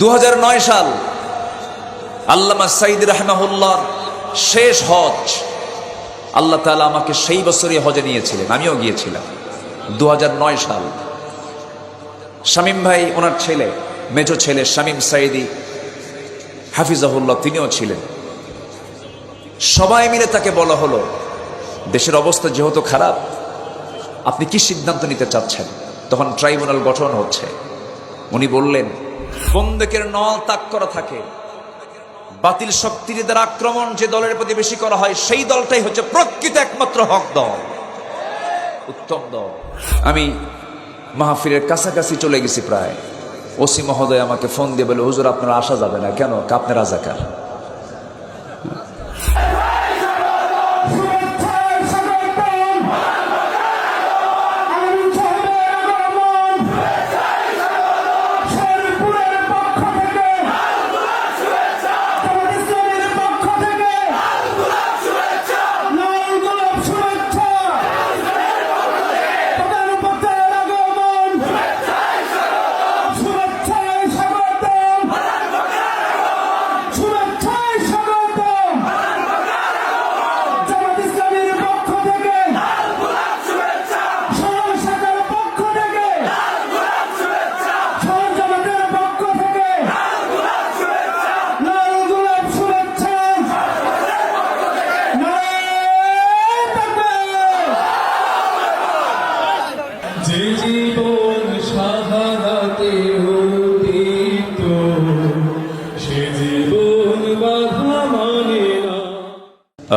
2009 সাল আল্লামা সাইদ রাহমাহুল্লাহ শেষ হজ। আল্লাহ তাআলা আমাকে সেই বছরই হজে নিয়েছিলেন, আমিও গিয়েছিলাম 2009 সাল। শামীম ভাই, ওনার ছেলে, মেজো ছেলে শামীম সাইদি হাফিজাহুল্লাহ, তিনিও ছিলেন। সবাই মিলে তাকে বলা হলো, দেশের অবস্থা যেহেতু খারাপ, আপনি কি সিদ্ধান্ত নিতে চাচ্ছেন? তখন ট্রাইব্যুনাল গঠন হচ্ছে। উনি বললেন, বন্দুকের নল তাক করা থাকে, বাতিল শক্তির দ্বারা আক্রমণ যে দলের প্রতি বেশি করা হয়, সেই দলটাই হচ্ছে প্রকৃত একমাত্র হক দল, উত্তম দল। আমি মাহফিলের কাছাকাছি চলে গেছি প্রায়। ওসি মহোদয় আমাকে ফোন দিয়ে বলে, হুজুর আপনারা আসা যাবে না। কেন? আপনি রাজাকার।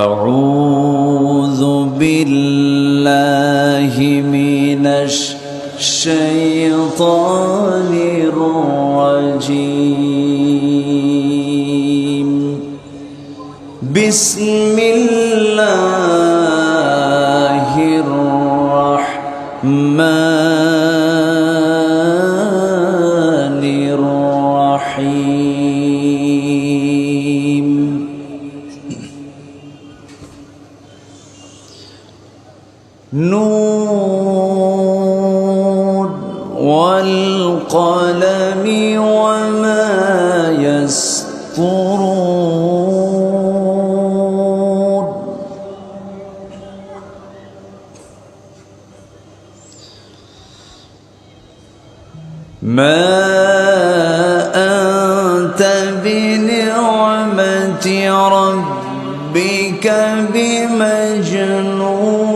أعوذ بالله من الشيطان الرجيم بسم الله الرحمن الرحيم نون والقلم وما يسطرون ما أنت بنعمة ربك بمجنون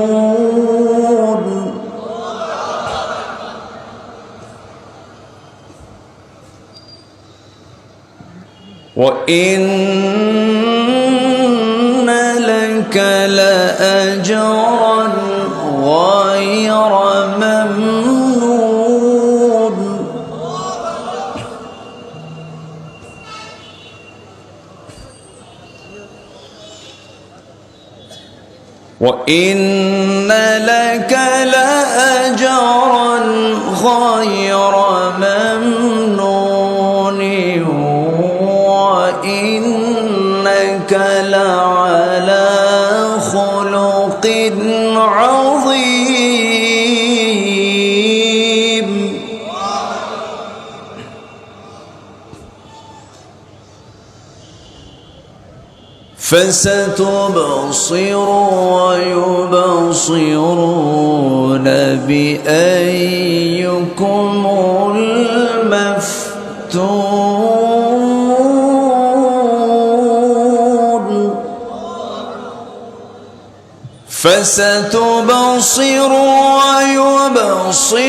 وإن لك لأجرا غير ممنون وإن لك لأجرا غير ممنون وإنك لعلى خلق عظيم فستبصر ويبصرون بأيكم المفتون فستبصر ويبصرون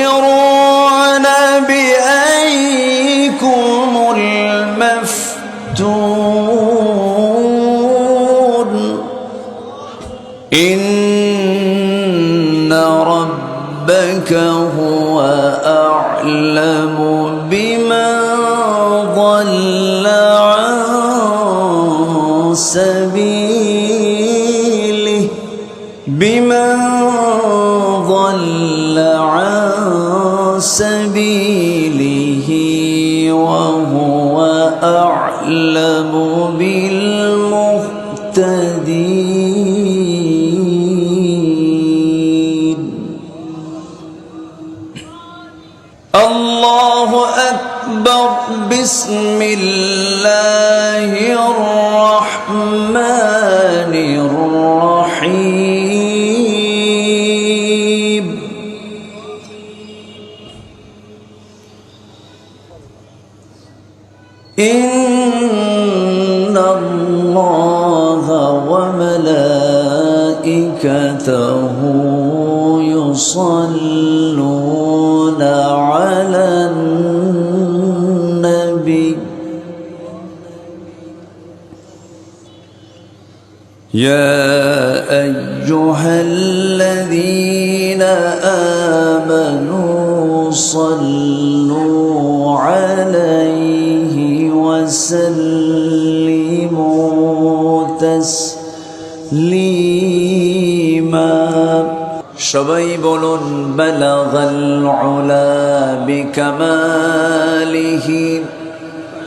بأيكم المفتون إن ربك هو أعلم بمن ضل عن سبيله وهو أعلم بالمهتدين الله أكبر. بسم الله الرحمن الرحيم إن الله وملائكته يصلون على النبي يا أيها الذين آمنوا صلوا عليه وسلموا تسليما সবাই বলুন বালাগাল উলা বিকামালিহি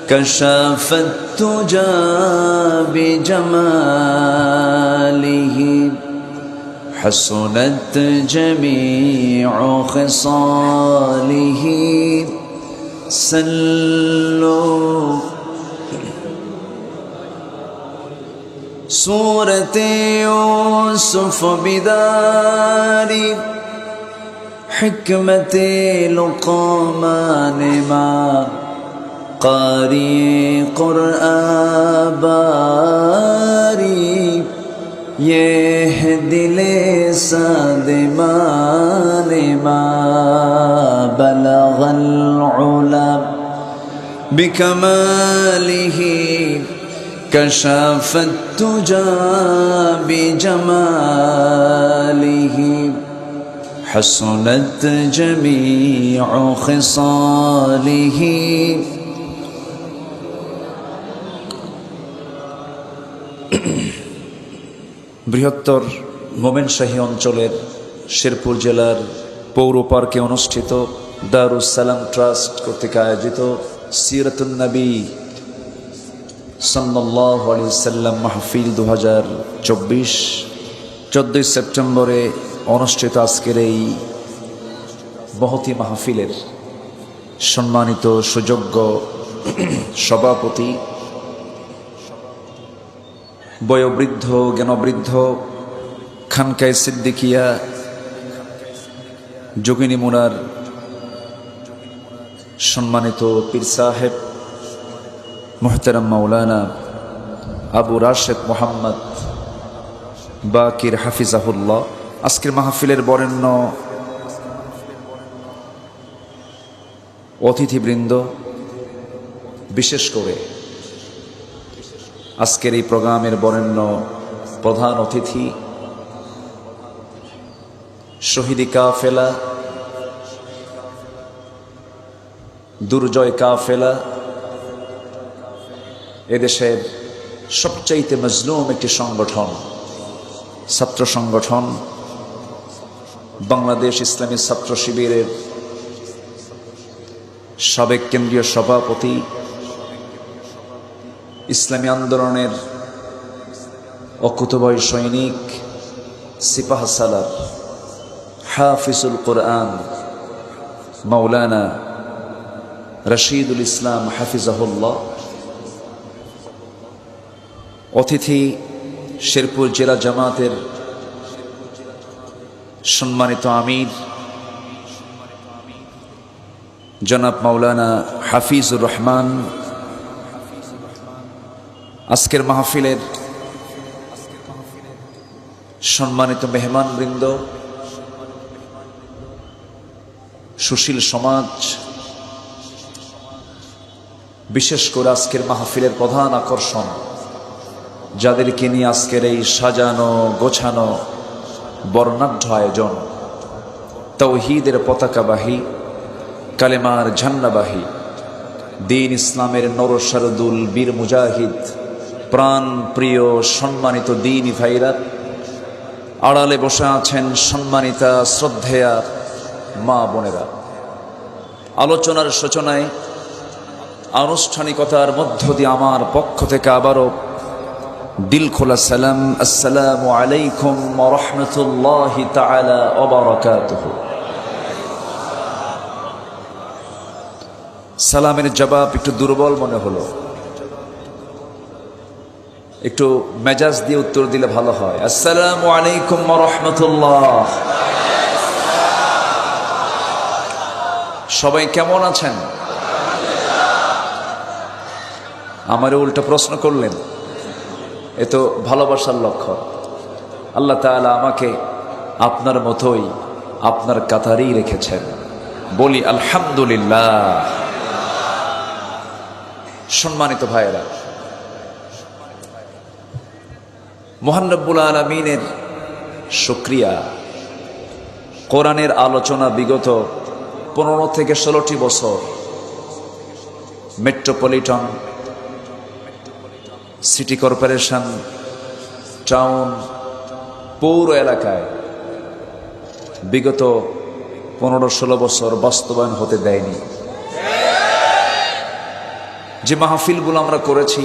কাশাফাত তুজা বিজামালিহি হাসুনাত জামিউ খিসালিহি সাল্লু سورة يوسف بداري حكمة لقمان ما قاري قرآن باري يهدي لسان ما بلغ العلا بكماله كشف التجى بجماله حسنت جميع خصاله বৃহত্তর মোমেনশাহী অঞ্চলের শেরপুর জেলার পৌর পার্কে অনুষ্ঠিত দারুস সালাম ট্রাস্ট কর্তৃক আয়োজিত সিরাতুন নবী সাল্লাল্লাহু আলাইহি সাল্লাম মাহফিল 2024 14 সেপ্টেম্বরে অনুষ্ঠিত আজকের এই মহতী মাহফিলের সম্মানিত সুযোগ্য সভাপতি বয়োবৃদ্ধ জ্ঞানবৃদ্ধ খানকায়ে সিদ্দিকিয়া যোগিনী মুনার সম্মানিত পীর সাহেব মুহতারাম মাওলানা আবু রাশেদ মোহাম্মদ বাকির হাফিজাহুল্লাহ, আজকের মাহফিলের বরেণ্য অতিথিবৃন্দ, বিশেষ করে আজকের এই প্রোগ্রামের বরেণ্য প্রধান অতিথি শহীদি কাফেলা, দুর্জয় কাফেলা, এদেশের সবচাইতে মজলুম একটি সংগঠন, ছাত্র সংগঠন বাংলাদেশ ইসলামী ছাত্র শিবিরের সাবেক কেন্দ্রীয় সভাপতি, ইসলামী আন্দোলনের অকুতভয় সৈনিক, সিপাহ সালার, হাফিজুল কোরআন মাওলানা রশিদুল ইসলাম হাফিজাহুল্লাহ, অতিথি শেরপুর জেলা জামাতের সম্মানিত আমির জনাব মাওলানা হাফিজুর রহমান, আজকের মাহফিলের সম্মানিত মেহমানবৃন্দ, সুশীল সমাজ, বিশেষ করে আজকের মাহফিলের প্রধান আকর্ষণ যাদেরকে নিয়ে আজকের এই সাজানো গোছানো বর্ণাঢ্য আয়োজন, তাওহীদের পতাকাবাহী, কালেমার ঝান্ডাবাহী, দ্বীন ইসলামের নরসারদুল বীর মুজাহিদ, প্রাণ প্রিয় সম্মানিত দ্বীনি ভাইরা, আড়ালে বসে আছেন সম্মানিতা শ্রদ্ধেয়া মা বোনেরা। আলোচনার সূচনায় আনুষ্ঠানিকতার মধ্য দিয়ে আমার পক্ষ থেকে আবারও দিল খোলা সালাম, আসসালামু আলাইকুম ওয়া রাহমাতুল্লাহি তাআলা ওয়া বারাকাতুহু। সালামের জবাব একটু দুর্বল মনে হলো, একটু মেজাজ দিয়ে উত্তর দিলে ভালো হয়। আসসালামু আলাইকুম ওয়া রাহমাতুল্লাহ। সবাই কেমন আছেন? আমারে উল্টো প্রশ্ন করলেন, এ তো ভালোবাসার লক্ষণ। আল্লাহ তাআলা আমাকে আপনার মতোই আপনার কাতারেই রেখেছেন। বলি আলহামদুলিল্লাহ। সম্মানিত ভাইয়েরা, মহান রব্বুল আলামিনের শুকরিয়া। কোরআনের আলোচনা বিগত 15 থেকে 16টি বছর মেট্রোপলিটন, সিটি কর্পোরেশন, টাউন, পৌর এলাকায় বিগত 15-16 বছর বাস্তবায়ন হতে দেয়নি। যে মাহফিলগুলো আমরা করেছি,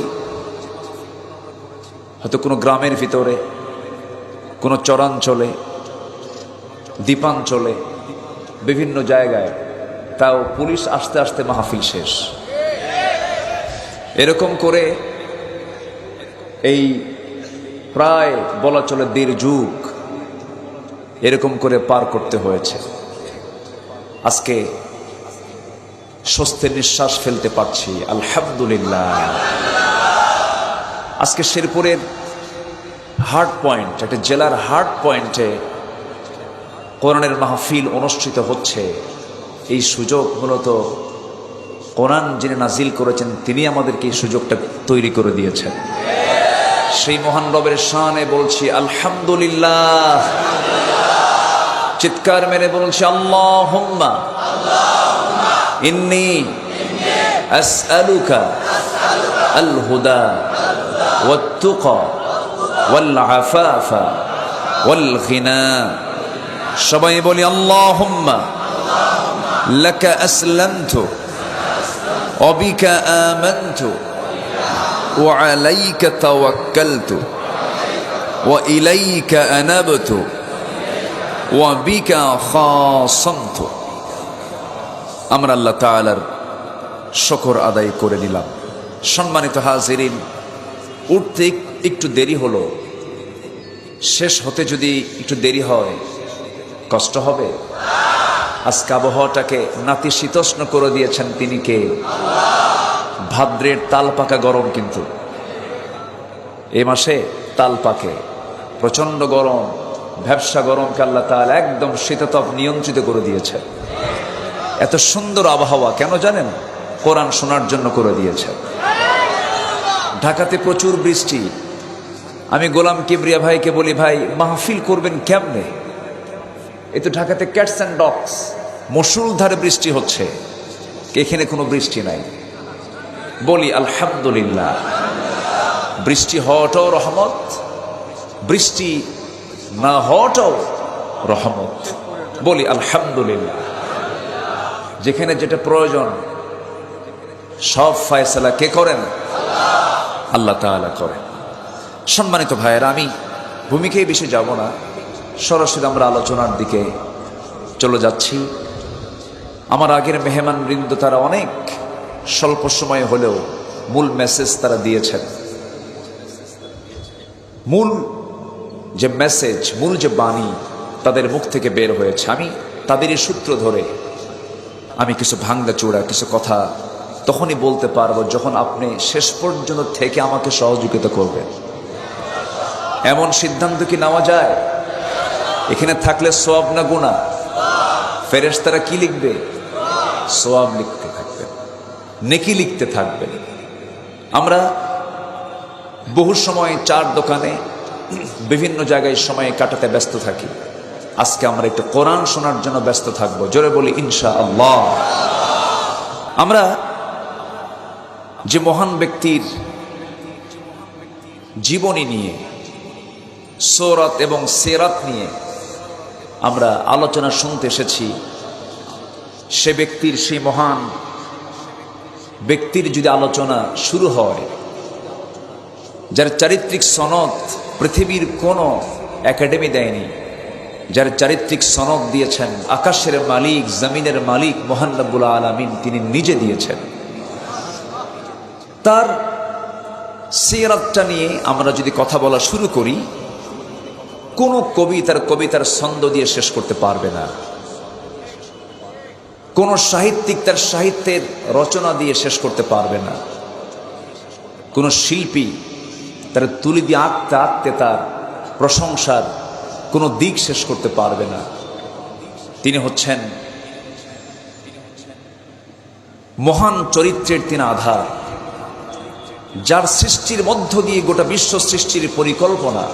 হয়তো কোনো গ্রামের ভিতরে, কোনো চরাঞ্চলে, দ্বীপাঞ্চলে, বিভিন্ন জায়গায়, তাও পুলিশ আসতে আসতে মাহফিল শেষ। এরকম করে এই প্রায় বলা চলে 1.5 যুগ এরকম করে পার করতে হয়েছে। আজকে স্বস্তির নিঃশ্বাস ফেলতে পারছি, আলহামদুলিল্লাহ। আজকে শেরপুরের হার্ট পয়েন্ট, একটা জেলার হার্ট পয়েন্টে কোরআনের মাহফিল অনুষ্ঠিত হচ্ছে। এই সুযোগ মূলত কোরআন যিনি নাজিল করেছেন তিনি আমাদেরকে এই সুযোগটা তৈরি করে দিয়েছেন। সেই মহান রবের শানে বলছি আলহামদুলিল্লাহ। চিৎকার মেরে বলছি আল্লাহুম্মা ইন্নী আসআলুকা আল হুদা ওয়াত তুকা ওয়াল আফাফা ওয়াল গিনা। সবাই বলি আল্লাহুম্মা লাকা আসলামতু ওয়া বিকা আমানতু ওয়া আলাইকা তাওয়াক্কালতু ওয়া ইলাইকা আনাবতু ওয়া বিকা খাসামতু। আমরা আল্লাহ তাআলার শুকর আদায় করে দিলাম। সম্মানিত হাজিরিন, উঠতে একটু দেরি হলো, শেষ হতে যদি একটু দেরি হয় কষ্ট হবে? আজকে আবহাওয়াটাকে নাতিশীতোষ্ণ করে দিয়েছেন তিনি কে? ভাদ্রের তাল পাকা গরম, কিন্তু এ মাসে তাল পাকে প্রচন্ড গরম, ভ্যাপসা গরমকে আল্লাহ তাআলা একদম শীততাপ নিয়ন্ত্রিত করে দিয়েছে। এত সুন্দর আবহাওয়া কেন জানেন? কোরআন শোনার জন্য করে দিয়েছে। ঢাকাতে প্রচুর বৃষ্টি। আমি গোলাম কিবরিয়া ভাইকে বলি, ভাই মাহফিল করবেন কেমনে? এই তো ঢাকাতে ক্যাটস অ্যান্ড ডগস, মুষলধারে বৃষ্টি হচ্ছে, এখানে কোনো বৃষ্টি নাই। বলি আলহামদুলিল্লাহ। বৃষ্টি হওয়াটাও রহমত, বৃষ্টি না হওয়াটাও রহমত। বলি আলহামদুলিল্লাহ। যেখানে যেটা প্রয়োজন সব ফয়সালা কে করেন? আল্লাহ তাআলা করেন। সম্মানিত ভাইয়েরা, আমি ভূমিকায় বেশি যাব না, সরাসরি আমরা আলোচনার দিকে চলে যাচ্ছি। আমার আগের মেহমান বৃন্দ তারা অনেক স্বল্প সময় হলেও মূল মেসেজ তারা দিয়েছেন। মূল যে মেসেজ, মূল যে বাণী তাদের মুখ থেকে বের হয়েছে, আমি তাদেরই সূত্র ধরে আমি কিছু ভাঙ্গা চূড়া কিছু কথা তখনই বলতে পারবো যখন আপনি শেষ পর্যন্ত থেকে আমাকে সহযোগিতা করবেন। এমন সিদ্ধান্ত কি নেওয়া যায়? এখানে থাকলে সওয়াব না গুনাহ? ফেরেশতারা কি লিখবে? সওয়াব লিখতে থাকবেন, নেকি লিখতে থাকবেন। আমরা বহু সময় চার দোকানে বিভিন্ন জায়গায় সময় কাটাতে ব্যস্ত থাকি। আজকে আমরা একটু কোরআন শোনার জন্য ব্যস্ত থাকবো। জোরে বলি ইনশাআল্লাহ। আমরা যে মহান ব্যক্তির জীবনী নিয়ে, সূরাত এবং সিরাত নিয়ে আমরা আলোচনা শুনতে এসেছি, সে ব্যক্তির, সেই মহান ব্যক্তির যদি আলোচনা শুরু হয়, যার চারিত্রিক সনদ পৃথিবীর কোনো একাডেমি দেয়নি, যার চারিত্রিক সনদ দিয়েছেন আকাশের মালিক জমিনের মালিক মহান রব্বুল আলামিন, তিনি নিজে দিয়েছেন। তার সিরাতটা নিয়ে আমরা যদি কথা বলা শুরু করি, কোনো কবি তার কবিতার ছন্দ দিয়ে শেষ করতে পারবে না, কোনো সাহিত্যিক তার সাহিত্যের রচনা দিয়ে শেষ করতে পারবে না, কোনো শিল্পী তার তুলি দিয়ে আঁকতে আঁকতে তার প্রশংসার কোনো দিক শেষ করতে পারবে না। তিনি হচ্ছেন মহান চরিত্রের তিনি আধার, যার সৃষ্টির মধ্য দিয়ে গোটা বিশ্ব সৃষ্টির পরিকল্পনা।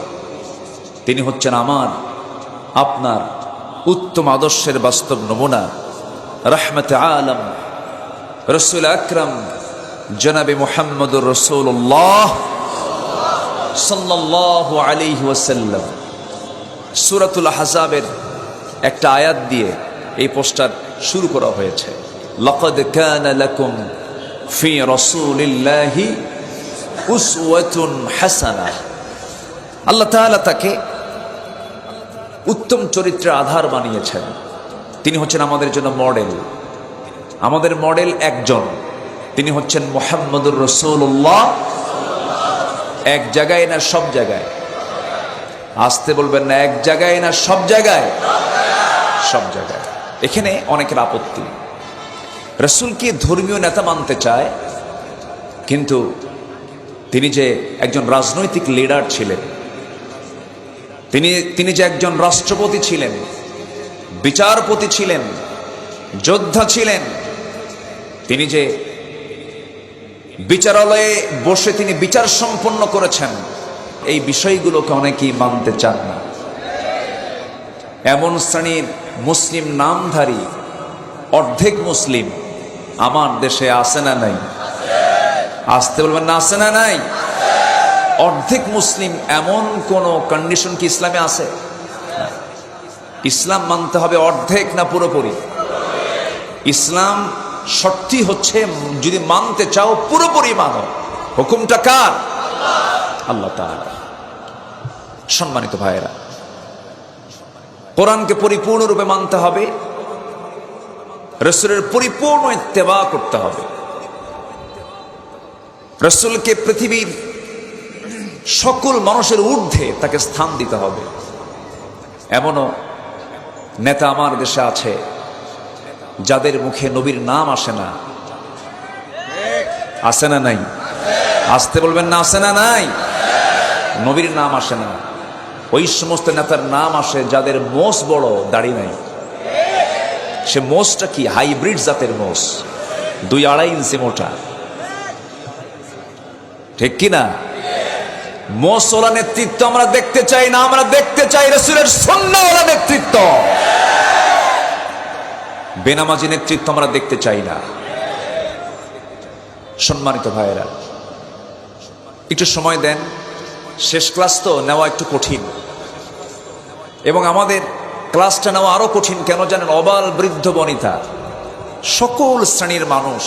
তিনি হচ্ছেন আমার আপনার উত্তম আদর্শের বাস্তব নমুনা, রহমতে আলম রসুল আকরম জনাবে মুহাম্মদুর রাসূলুল্লাহ সাল্লাল্লাহু আলাইহি ওয়াসাল্লাম। সূরাতুল আহজাবের একটা আয়াত দিয়ে এই পোস্টার শুরু করা হয়েছে, লাকাদ কানা লাকুম ফি রাসূলিল্লাহি উসওয়াতুন হাসানাহ। আল্লাহ তাআলা তাকে উত্তম চরিত্রের আধার বানিয়েছেন। তিনি হচ্ছেন আমাদের জন্য মডেল। আমাদের মডেল একজন, তিনি হচ্ছেন মুহাম্মদুর রাসূলুল্লাহ। এক জায়গায় না সব জায়গায়? আসতে বলবেন না, এক জায়গায় না সব জায়গায়? সব জায়গায়। এখানে অনেকের আপত্তি, রাসূলকে ধর্মীয় নেতা মানতে চায়, কিন্তু তিনি যে একজন রাজনৈতিক লিডার ছিলেন, তিনি যে একজন রাষ্ট্রপতি ছিলেন, বিচারপতি ছিলেন, যোদ্ধা ছিলেন, তিনি যে বিচারালয়ে বসে তিনি বিচার সম্পন্ন করেছেন, এই বিষয়গুলোকে অনেকেই মানতে চান না। এমন শ্রেণীর মুসলিম নামধারী অর্ধেক মুসলিম আমার দেশে আছে না নাই? আসতে বলবেন না, আছে না নাই? অর্ধেক মুসলিম এমন কোন কন্ডিশন কি ইসলামে আছে? ইসলাম মানতে হবে অর্ধেক না পুরোপুরি? ইসলাম শর্তই হচ্ছে যদি মানতে চাও পুরোপুরি মানো। হুকুমটা কার? আল্লাহ তাআলা। সম্মানিত ভাইয়েরা, কোরআনকে পরিপূর্ণরূপে মানতে হবে, রাসূলের পরিপূর্ণ ইত্তেবা করতে হবে, রাসূলকে পৃথিবীর সকল মানুষের ঊর্ধ্বে তাকে স্থান দিতে হবে। এমনও নেতা আমার দেশে আছে যাদের মুখে নবীর নাম আসে না। আসে না নাই? আসতে বলবেন না, আসে না নাই? নবীর নাম আসে না। ওই সমস্ত নেতার নাম আসে যাদের মোষ বড়, দাড়ি নাই। সে মোষটা কি? হাইব্রিড জাতের মোষ, 2-2.5 ইঞ্চি মোটা, ঠিক কিনা? মোষওয়ালা নেতৃত্ব আমরা দেখতে চাই না, আমরা দেখতে চাই রাসূলের সুন্নাহওয়ালা নেতৃত্ব। বেনামাজি নেতৃত্ব আমরা দেখতে চাই না। সম্মানিত ভাইয়েরা, একটু সময় দেন, শেষ ক্লাস তো নেওয়া একটু কঠিন, এবং আমাদের ক্লাসটা নেওয়া আরো কঠিন। কেন জানেন? অবাল বৃদ্ধ বনিতা সকল শ্রেণীর মানুষ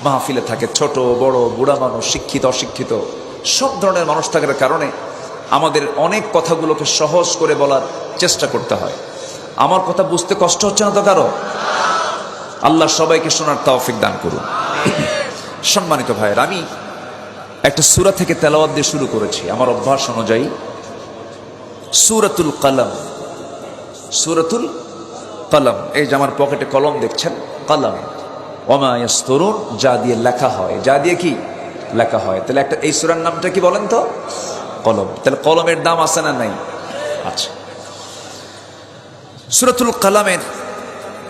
মাহফিলে থাকে, ছোট বড়, বুড়া মানুষ, শিক্ষিত অশিক্ষিত, সব ধরনের মানুষ থাকার কারণে আমাদের অনেক কথাগুলোকে সহজ করে বলার চেষ্টা করতে হয়। আমার কথা বুঝতে কষ্ট হচ্ছে না তো কারো? আল্লাহ সবাইকে শোনার তৌফিক দান করুন। সম্মানিত ভাইয়ের, আমি একটা সূরা থেকে তেলাওয়াত দিয়ে শুরু করেছি আমার অভ্যাস অনুযায়ী। সূরাতুল কলম। সূরাতুল কলম, এই যে আমার পকেটে কলম দেখছেন, কলম, ওমা ইয়াসতুরুন, যা দিয়ে লেখা হয়, যা দিয়ে কি লেখা হয়। তাহলে একটা এই সূরার নামটা কি বলেন তো? কলম। তাহলে কলমের দাম আছে না নাই? আচ্ছা, সূরাতুল কলমের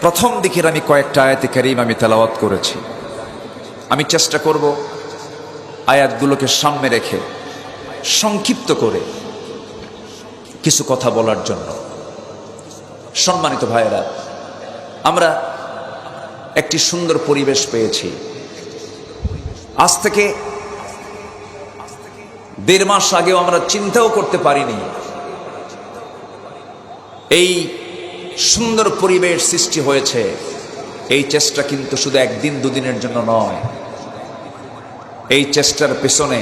প্রথম দিকের আমি কয়েকটা আয়াতে কারীম আমি তেলাওয়াত করেছি। আমি চেষ্টা করব আয়াতগুলোকে সামনে রেখে সংক্ষিপ্ত করে কিছু কথা বলার জন্য। সম্মানিত ভাইয়েরা, আমরা একটি সুন্দর পরিবেশ পেয়েছি। আজ থেকে 1.5 মাস আগেও আমরা চিন্তাও করতে পারিনি এই সুন্দর পরিবেশ সৃষ্টি হয়েছে। এই চেষ্টা কিন্তু শুধু 1-2 দিনের জন্য নয়। এই চেষ্টার পেছনে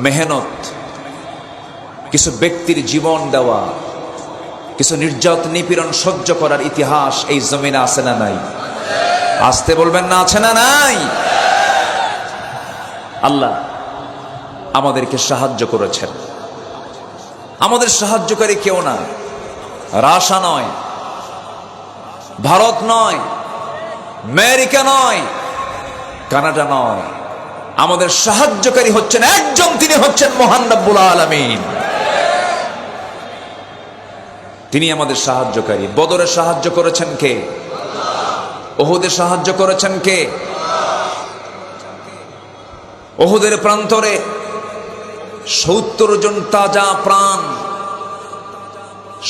মেহনত, কিছু ব্যক্তির জীবন দেওয়া, কিছু নির্যাতন নিপীড়ন সহ্য করার ইতিহাস এই জমিনে আছে না নাই? আসতে বলবেন না, আছে না নাই? আল্লাহ আমাদেরকে সাহায্য করেছেন। আমাদের সাহায্যকারী কেউ না, রাশিয়া নয়, ভারত নয়, আমেরিকা নয়, কানাডা নয়। আমাদের সাহায্যকারী হচ্ছেন একজন, তিনি হচ্ছেন মহান রব্বুল আলামিন। তিনি আমাদের সাহায্যকারী। বদরে সাহায্য করেছেন কে? উহুদে সাহায্য করেছেন কে? উহুদের প্রান্তরে 70 জন তাজা প্রাণ,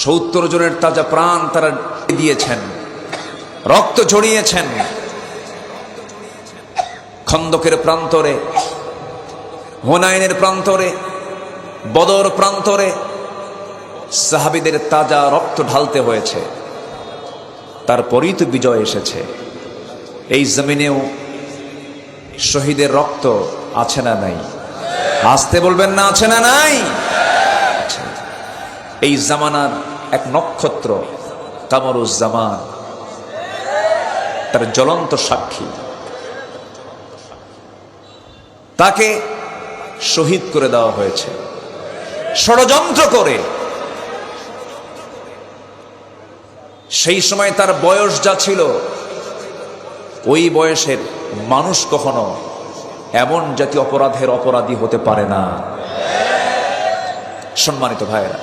70 জনের তাজা প্রাণ তারা দিয়েছেন, রক্ত ঝরিয়েছেন। খন্দকের প্রান্তরে, হুনাইনের প্রান্তরে, বদর প্রান্তরে সাহাবীদের তাজা রক্ত ঢালতে হয়েছে, তারপরেই তো বিজয় এসেছে। এই জমিনেও শহীদের রক্ত আছে না নাই? আসতে বলবেন না, আছে না নাই? এই জামানার এক নক্ষত্র কামরুজ্জামান, তার জ্বলন্ত সাক্ষী। তাকে শহীদ করে দেওয়া হয়েছে ষড়যন্ত্র করে। সেই সময় তার বয়স যা ছিল, ওই বয়সের মানুষ কখনো এমন জাতীয় অপরাধের অপরাধী হতে পারে না। সম্মানিত ভাইয়েরা,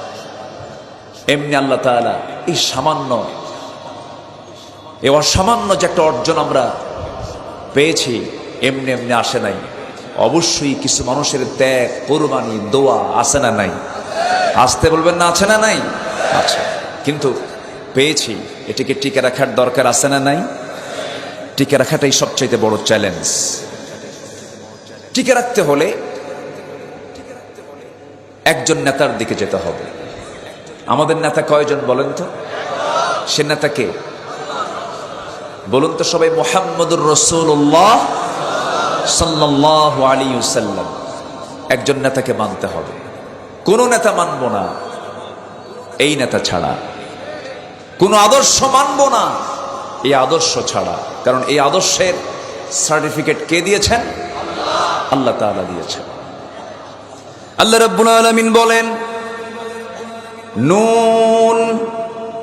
এমনি আল্লাহ তাআলা এই সামান্য, এই অসামান্য যে একটা অর্জন আমরা পেয়েছি, এমনি এমনি আসে নাই। অবশ্যই কিছু মানুষের ত্যাগ, কোরবানি, দোয়া আছে না নাই? আসতে বলবেন না, আছে না নাই? আচ্ছা, কিন্তু পেয়েছি, এটিকে টিকে রাখার দরকার আছে না নাই? টিকে রাখাটাই সবচাইতে বড় চ্যালেঞ্জ। টিকে রাখতে হলে একজন নেতার দিকে যেতে হবে। আমাদের নেতা কয়জন বলেন তো? সে নেতা কে বলুন তো সবাই? মুহাম্মদুর রাসূলুল্লাহ সাল্লাল্লাহু আলাইহি ওয়াসাল্লাম। একজন নেতাকে মানতে হবে। কোন নেতা মানব না এই নেতা ছাড়া, কোন আদর্শ মানব না এই আদর্শ ছাড়া। কারণ এই আদর্শের সার্টিফিকেট কে দিয়েছেন? আল্লাহ তাআলা দিয়েছেন। আল্লাহ রাব্বুল আলামিন বলেন, নুন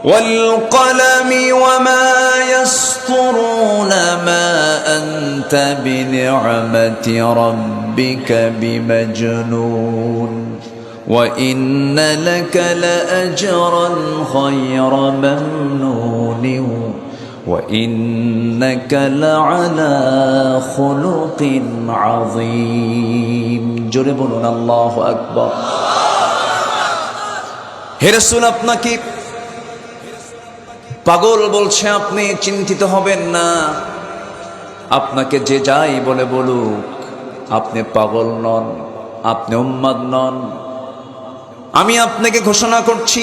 ওয়াল কলামি ওয়া মা ইয়াসতুরুনা মা আনতা বিনি'মাতি রাব্বিকা বিমাজনুন ওয়া ইন্না লাকা লাআজরান গায়রা মামনুন وَإِنَّكَ لَعَلَى خُلُقٍ عَظِيمٍ। জোরে বলুন আল্লাহু আকবার। হে রাসূল, আপনাকে পাগল বলছে, আপনি চিন্তিত হবেন না। আপনাকে যে যাই বলে বলুক, আপনি পাগল নন, আপনি উম্মাদ নন। আমি আপনাকে ঘোষণা করছি,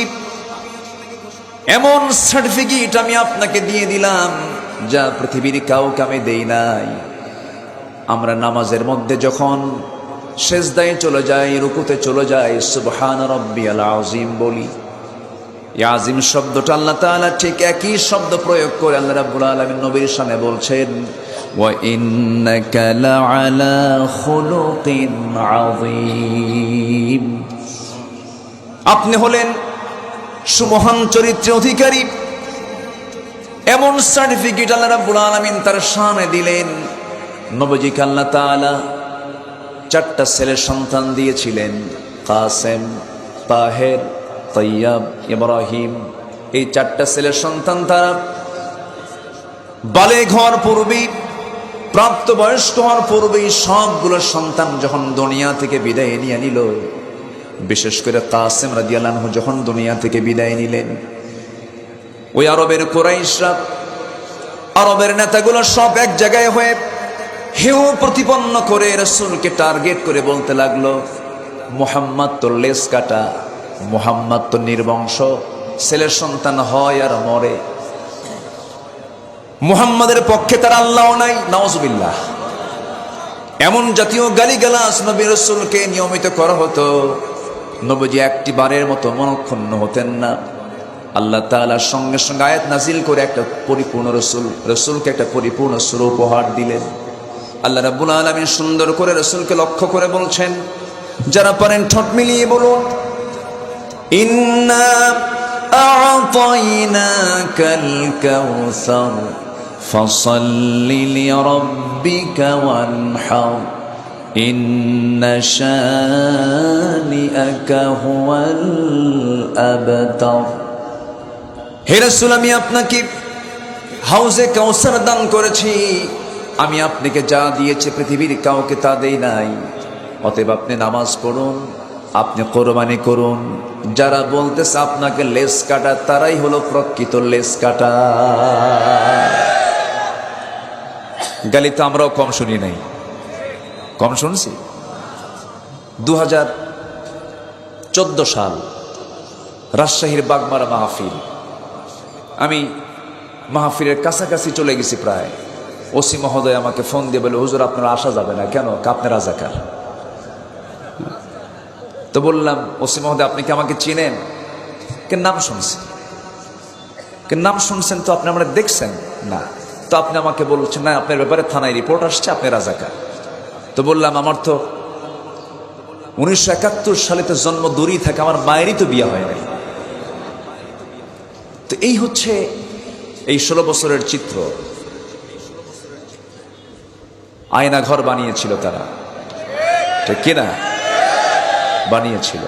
এমন সার্টিফিকেট আমি আপনাকে দিয়ে দিলাম যা পৃথিবীর কাউকে আমি দেই নাই। আমরা নামাজের মধ্যে যখন সেজদায় চলে যাই, রুকুতে চলে যাই, সুবহান রাব্বিয়াল আযীম বলি। এই আযীম শব্দটা আল্লাহ তাআলা ঠিক একই শব্দ প্রয়োগ করে আল্লাহ রাব্বুল আলামিন নবীর শানে বলছেন, ওয়া ইন্নাকা লাআলা খুলুকিন আযীম। আপনি হলেন সুমহান চরিত্রের অধিকারী। এমন সার্টিফিকেট আল্লাহ রাব্বুল আলামিন তার শানে দিলেন। নবীজিকে আল্লাহ তাআলা 4টা ছেলের সন্তান দিয়েছিলেন, কাসেম, তাহের, তৈয়ব, ইব্রাহিম। এই 4টা ছেলের সন্তান তারা বালেগ হওয়ার পূর্বেই, প্রাপ্তবয়স্ক হওয়ার পূর্বেই সবগুলো সন্তান যখন দুনিয়া থেকে বিদায় নিয়ে নিল, বিশেষ করে কাসেম রাদিয়াল্লাহু আনহু যখন দুনিয়া থেকে বিদায় নিলেন, ওই আরবের কুরাইশরা, আরবের নেতাগুলো সব এক জায়গায় হয়ে হেউ প্রতিপন্ন করে রাসূলকে টার্গেট করে বলতে লাগলো, মুহাম্মদ তো লেস কাটা, মুহাম্মদ তো নির্বংশ, ছেলের সন্তান হয় আর মরে, মুহাম্মাদের পক্ষে তার আল্লাহ নাই, নাউজুবিল্লাহ। এমন জাতীয় গালিগালাজ নবী রাসূলকে নিয়মিত করা হতো। নবীজি একটি বারের মতো মনক্ষুণ্ণ হতেন না। আল্লাহ তাআলা সঙ্গে সঙ্গে আয়াত নাজিল করে একটা পরিপূর্ণ রসুলকে একটা পরিপূর্ণ সূরা উপহার দিলেন। আল্লাহ রাব্বুল আলামিন সুন্দর করে রসুলকে লক্ষ্য করে বলছেন, যারা পারেন ঠোঁট মিলিয়ে বলুন, ইন্না আ'তাইনাকাল কাউসার ফাসাল্লি লিরাব্বিকা ওয়ানহার ইন্না শানিআকা হুয়াল আবতার। হে রাসূল, আমি আপনাকে হাউজে কাউসার দান করেছি। আমি আপনাকে যা দিয়েছি পৃথিবীর কাউকে তা দেই নাই। অতএব আপনি নামাজ পড়ুন, আপনি কোরবানি করুন। যারা বলতেছে আপনাকে লেস কাটা, তারাই হলো প্রকৃত লেস কাটা। গালি তো আমরাও কম শুনি নাই, কম শুনছি। 2014 সাল রাজশাহীর বাগমারা মাহফিল। আমি মাহফিলের কাছাকাছি চলে গেছি প্রায়। ওসি মহোদয় আমাকে ফোন দিয়ে বলে, হুজুর আপনারা আসা যাবে না কেন? আপনি রাজাকার। তো বললাম, ওসি মহোদয় আপনি কি আমাকে চিনেন? কে নাম শুনছেন? কে নাম শুনছেন তো আপনি আমরা দেখছেন না? তো আপনি আমাকে বলছেন না, আপনার ব্যাপারে থানায় রিপোর্ট আসছে, আপনি রাজাকার। তো বললাম, আমার তো 1971 সালে তো জন্ম দূরেই থাকে, আমার মায়েরই তো বিয়ে হয় নাই। তো এই হচ্ছে এই 16 বছরের চিত্র। আয়না ঘর বানিয়েছিল তারা, ঠিক কিনা? বানিয়েছিল।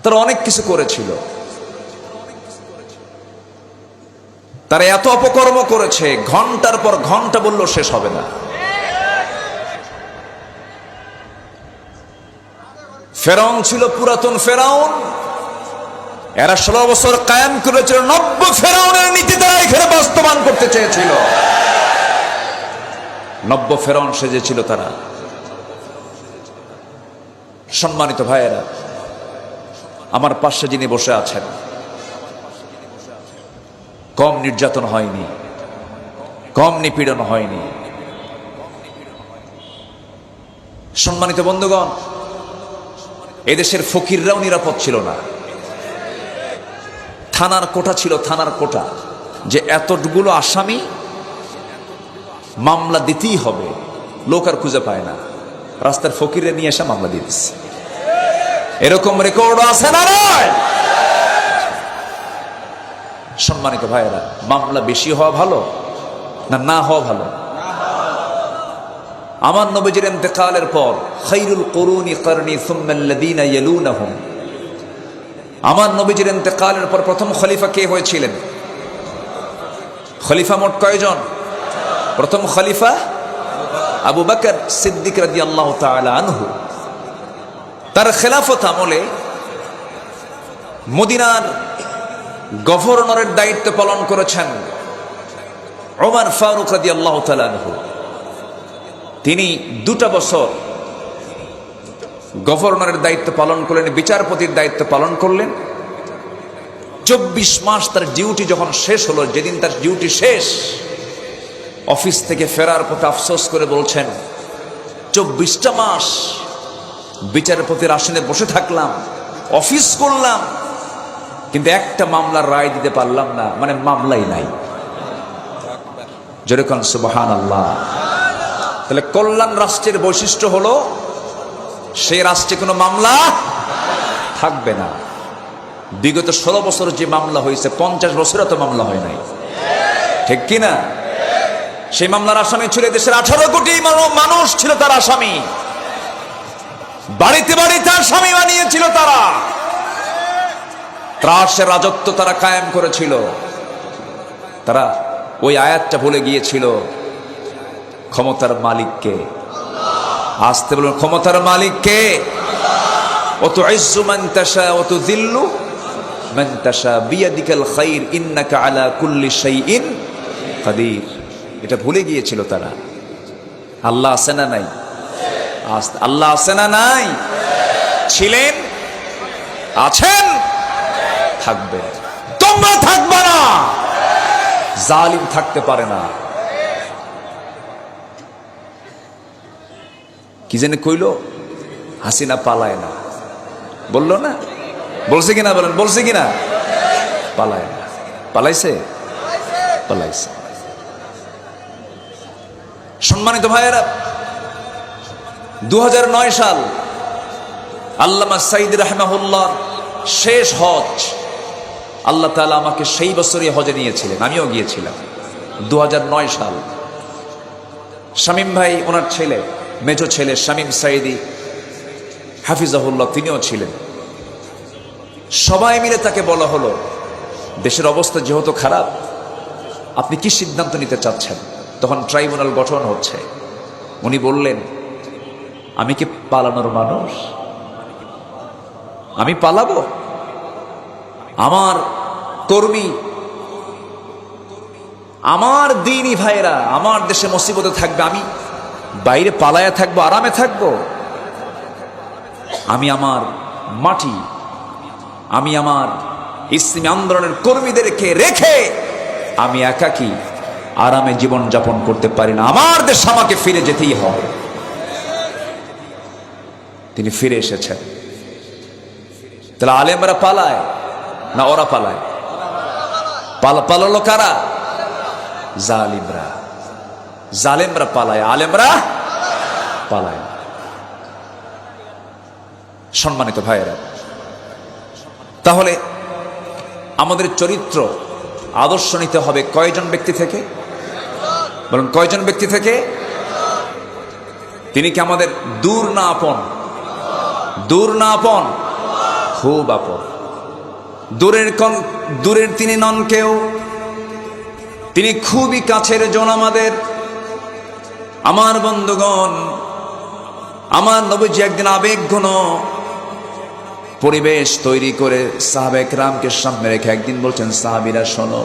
তারা অনেক কিছু করেছিল। তারা এত অপকর্ম করেছে, ঘন্টার পর ঘন্টা বললেও শেষ হবে না। ফেরাউন ছিল পুরাতন ফেরাউন। এরা 16 বছর কায়েম করেছিল নব্য ফেরাউনের নীতি দ্বারা এখানে বাস্তবায়ন করতে চেয়েছিল। নব্য ফেরাউন সেজেছিল তারা। সম্মানিত ভাইয়েরা, আমার পাশে যিনি বসে আছেন, কম নির্যাতন হয়নি, কম নিপীড়ন হয়নি। সম্মানিত বন্ধুগণ, এদেশের ফকিররাও নিরাপদ ছিল না। থানার কোটা ছিল, থানার কোটা, যে এতগুলো আসামি মামলা দিতেই হবে, লোক আর খুঁজে পায় না। রাস্তার ফকিরে নিয়ে এসে মামলা দিয়ে দিচ্ছে। এরকম রেকর্ড আছে না? নয়? সম্মানিত ভাইয়েরা, মামলা বেশি হওয়া ভালো না না হওয়া ভালো? আমার নবীজির ইন্তেকালের পর খায়রুল কুরুনি করনি সুম্মাল্লাযীনা ইয়ালুনাহুম, আমার নবীজির ইন্তেকালের পর প্রথম খলিফা কে হয়েছিলেন? খলিফা মোট কয়জন? প্রথম খলিফা আবু বকর সিদ্দিক রাদিয়াল্লাহু তাআলা আনহু। তার খেলাফত আমলে মদিনার গভর্নরের দায়িত্ব পালন করেছেন ওমর ফারুক রাদিয়াল্লাহু তাআলা আনহু। তিনি 2টা বছর গভর্নরের দায়িত্ব পালন করলেন, বিচারপতির দায়িত্ব পালন করলেন। 24 মাস তার ডিউটি যখন শেষ হলো, যেদিন তার ডিউটি শেষ, অফিস থেকে ফেরার পথে আফসোস করে বলছেন, 24টা মাস বিচারপতির আসনে বসে থাকলাম, অফিস করলাম, কিন্তু একটা মামলার রায় দিতে পারলাম না, মানে মামলাই নাই। যেরকম সুবহানাল্লাহ। তাহলে কল্যাণ রাষ্ট্রের বৈশিষ্ট্য হলো সেই রাষ্ট্রে কোনো মামলা থাকবে না। বিগত 16 বছর যে মামলা হয়েছে, 50 বছরে তো মামলা হয় নাই, ঠিক কিনা? সেই মামলার আসামি ছিল দেশের 18 কোটি মানুষ ছিল তার আসামি। বাড়িতে বাড়িতে আসামি বানিয়েছিল তারা। ত্রাসের রাজত্ব তারা কায়েম করেছিল। তারা ওই আয়াতটা ভুলে গিয়েছিল, ক্ষমতার মালিককে। আসতে বলুন, ক্ষমতার মালিককে। ওয়াতুইজ্জু মান তাশা ওয়া তুযিল্লু মান তাশা বিয়াদিকাল খায়র ইন্নাকা আলা কুল্লি শাইইন কাদির। এটা ভুলে গিয়েছিল তারা। আল্লাহ আছে না নাই? আল্লাহ আছে না নাই? ছিলেন, আছেন, থাকবে। তোমরা থাকবে না, জালিম থাকতে পারে না। কি জানি কইল, হাসিনা পালায় না, বললো না? বলছে কিনা বলেন, বলছে কিনা? পালায় না। পালাইছে? পালাইছে। সম্মানিত ভাইয়েরা, 2009 সাল আল্লামা সাইদ রাহমাহুল্লাহ শেষ হজ, আল্লাহ তাআলা আমাকে সেই বছরই হজে নিয়েছিলেন, আমিও গিয়েছিলাম। 2009 সাল শামীম ভাই, ওনার ছেলে, মেজো ছেলে শামীম সাইদি হাফিজাহুল্লাহ, তিনিও ছিলেন। সবাই মিলে তাকে বলা হলো, দেশের অবস্থা যেহেতু খারাপ, আপনি কি সিদ্ধান্ত নিতে চাচ্ছেন? তখন ট্রাইব্যুনাল গঠন হচ্ছে। উনি বললেন, আমি কি পালানোর মানুষ? আমি পালাবো? আমার কর্মী, আমার দিনী ভাইরা আমার দেশে মুসিবতে থাকবে, আমি বাইরে পালায়া থাকবো, আরামে থাকবো? আমি আমার মাটি, আমি আমার ইসলামী আন্দোলনের কর্মীদেরকে রেখে আমি একাকী আরামে জীবন যাপন করতে পারি না। আমার দেশ আমাকে ফিরে যেতেই হবে। তিনি ফিরে এসেছেন। তাহলে আলেমরা পালায় না ওরা পালায়? পালালো কারা? জালিমরা। জালেমরা পালায়, আলেমরা পালায়। সম্মানিত ভাইয়েরা, তাহলে আমাদের চরিত্র আদর্শ নিতে হবে কয়জন ব্যক্তি থেকে? বলুন, কয়জন ব্যক্তি থেকে? তিনি কি আমাদের দূর না আপন? দূর না আপন? খুব আপন। দূরের তিনি নন কেউ, তিনি খুবই কাছের জন আমাদের। আমার বন্ধুগণ, আমার নবীজি একদিন আবেগঘন পরিবেশ তৈরি করে সাহাবে কেরামকে সামনে রেখে একদিন বলছেন, সাহাবীরা শোনো,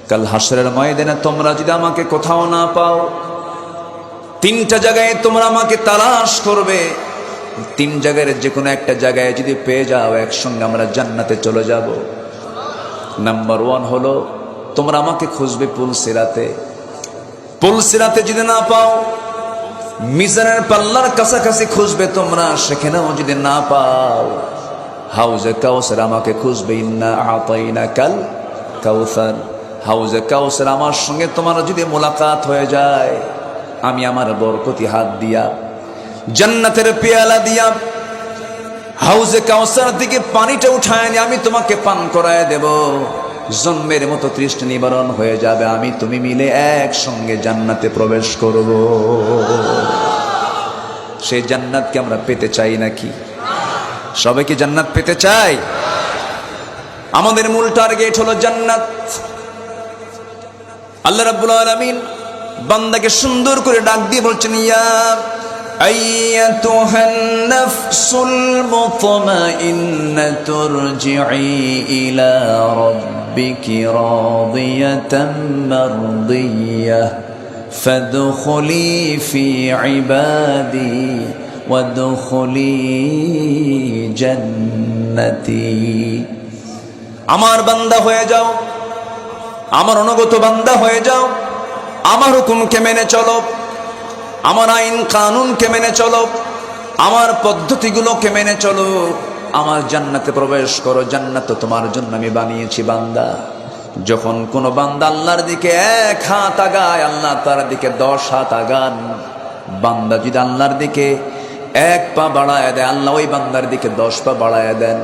কাল হাসরের ময়দানে তোমরা যদি আমাকে কোথাও না পাও, 3টা জায়গায় তোমরা আমাকে তালাশ করবে। 3 জায়গার যে কোনো একটা জায়গায় যদি পেয়ে যাও, একসঙ্গে আমরা জান্নাতে চলে যাব। নাম্বার 1 হলো, তোমরা আমাকে খুঁজবে পুলসিরাতে। পুলসিরাতে যদি না পাও, মিজানের পাল্লার কাছাকাছি খুঁজবে তোমরা, সেখানেও যদি না পাও, হাউজে কাউসার আমাকে খুঁজবে। ইন্না আতাইনাকাল কাউসার, হাউজে কাউসার আমার সঙ্গে তোমার যদি মোলাকাত হয়ে যায়, আমি আমার বরকতি হাত দিয়া, জান্নাতের পেয়ালা দিয়া হাউজে কাউসার থেকে পানিটা উঠায় নিয়ে আমি তোমাকে পান করায় দেব। জন্মের মতো তৃষ্ণা নিবারণ হয়ে যাবে, আমি তুমি মিলে একসঙ্গে জান্নাতে প্রবেশ করব। সেই জান্নাতকে আমরা পেতে চাই নাকি? সবাই কি জান্নাত পেতে চাই? আমাদের মূল টার্গেট হলো জান্নাত। আল্লাহ রাব্বুল আলামিন বান্দাকে সুন্দর করে ডাক দিয়ে বলছেন, ইয়া আইয়াতুহান নাফসুল মুতমাইন্নাতু ইরজিই ইলা রাব্বিকি রাদিয়াতাম মারদিয়াহ ফাদখুলি ফি ইবাদি ওয়াদখুলি জান্নাতি। আমার বান্দা হয়ে যাও, আমার অনুগত বান্দা হয়ে যাও, আমার হুকুমকে মেনে চলো, আমার আইন কানুনকে মেনে চলো, আমার পদ্ধতিগুলোকে মেনে চলো, আমার জান্নাতে প্রবেশ করো। জান্নাত তো তোমার জন্য আমি বানিয়েছি বান্দা। যখন কোনো বান্দা আল্লাহর দিকে 1 হাত আগায়, আল্লাহ তার দিকে 10 হাত আগান। বান্দা যদি আল্লাহর দিকে 1 পা বাড়ায় দেয়, আল্লাহ ওই বান্দার দিকে 10 পা বাড়ায় দেন।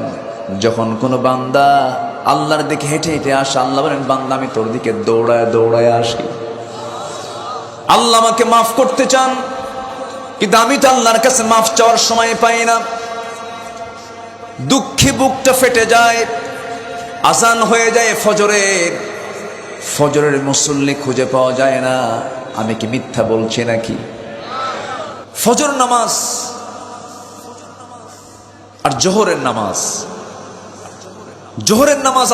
যখন কোনো বান্দা আল্লাহর দিকে হেঁটে হেঁটে আসে, আল্লাহ বলেন, বান্দা আমি তোর দিকে দৌড়ায় দৌড়ায় আসি। আল্লাহ আমাকে মাফ করতে চান, কিন্তু আমি তো আল্লাহর কাছে মাফ চাওয়ার সময় পাই না। দুঃখে বুকটা ফেটে যায়। আজান হয়ে যায় ফজরের মুসল্লি খুঁজে পাওয়া যায় না। আমি কি মিথ্যা বলছি নাকি? ফজর নামাজ আর জোহরের নামাজ,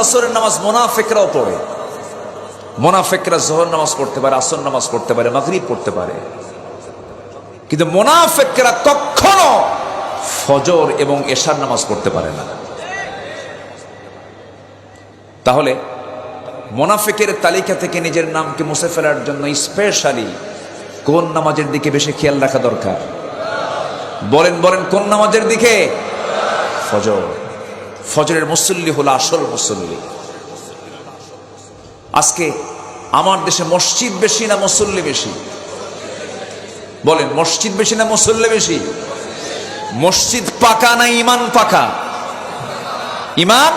আসরের নামাজ মুনাফিকরাও পড়ে। মুনাফিকরা জোহর নামাজ পড়তে পারে, আসর নামাজ পড়তে পারে, মাগরিব পড়তে পারে, কিন্তু মুনাফিকরা কখনো ফজর এবং এশার নামাজ পড়তে পারে না। তাহলে মুনাফিকের তালিকা থেকে নিজের নামকে মুছে ফেলার জন্য স্পেশালি কোন নামাজের দিকে বেশি খেয়াল রাখা দরকার? বলেন কোন নামাজের দিকে? ফজর। ফজরের মুসল্লি হলো আসল মুসল্লি। আজকে আমার দেশে মসজিদ বেশি না মুসল্লি বেশি? বলেন, মসজিদ বেশি না মুসল্লি বেশি? মসজিদ পাকা না ইমান পাকা? ইমান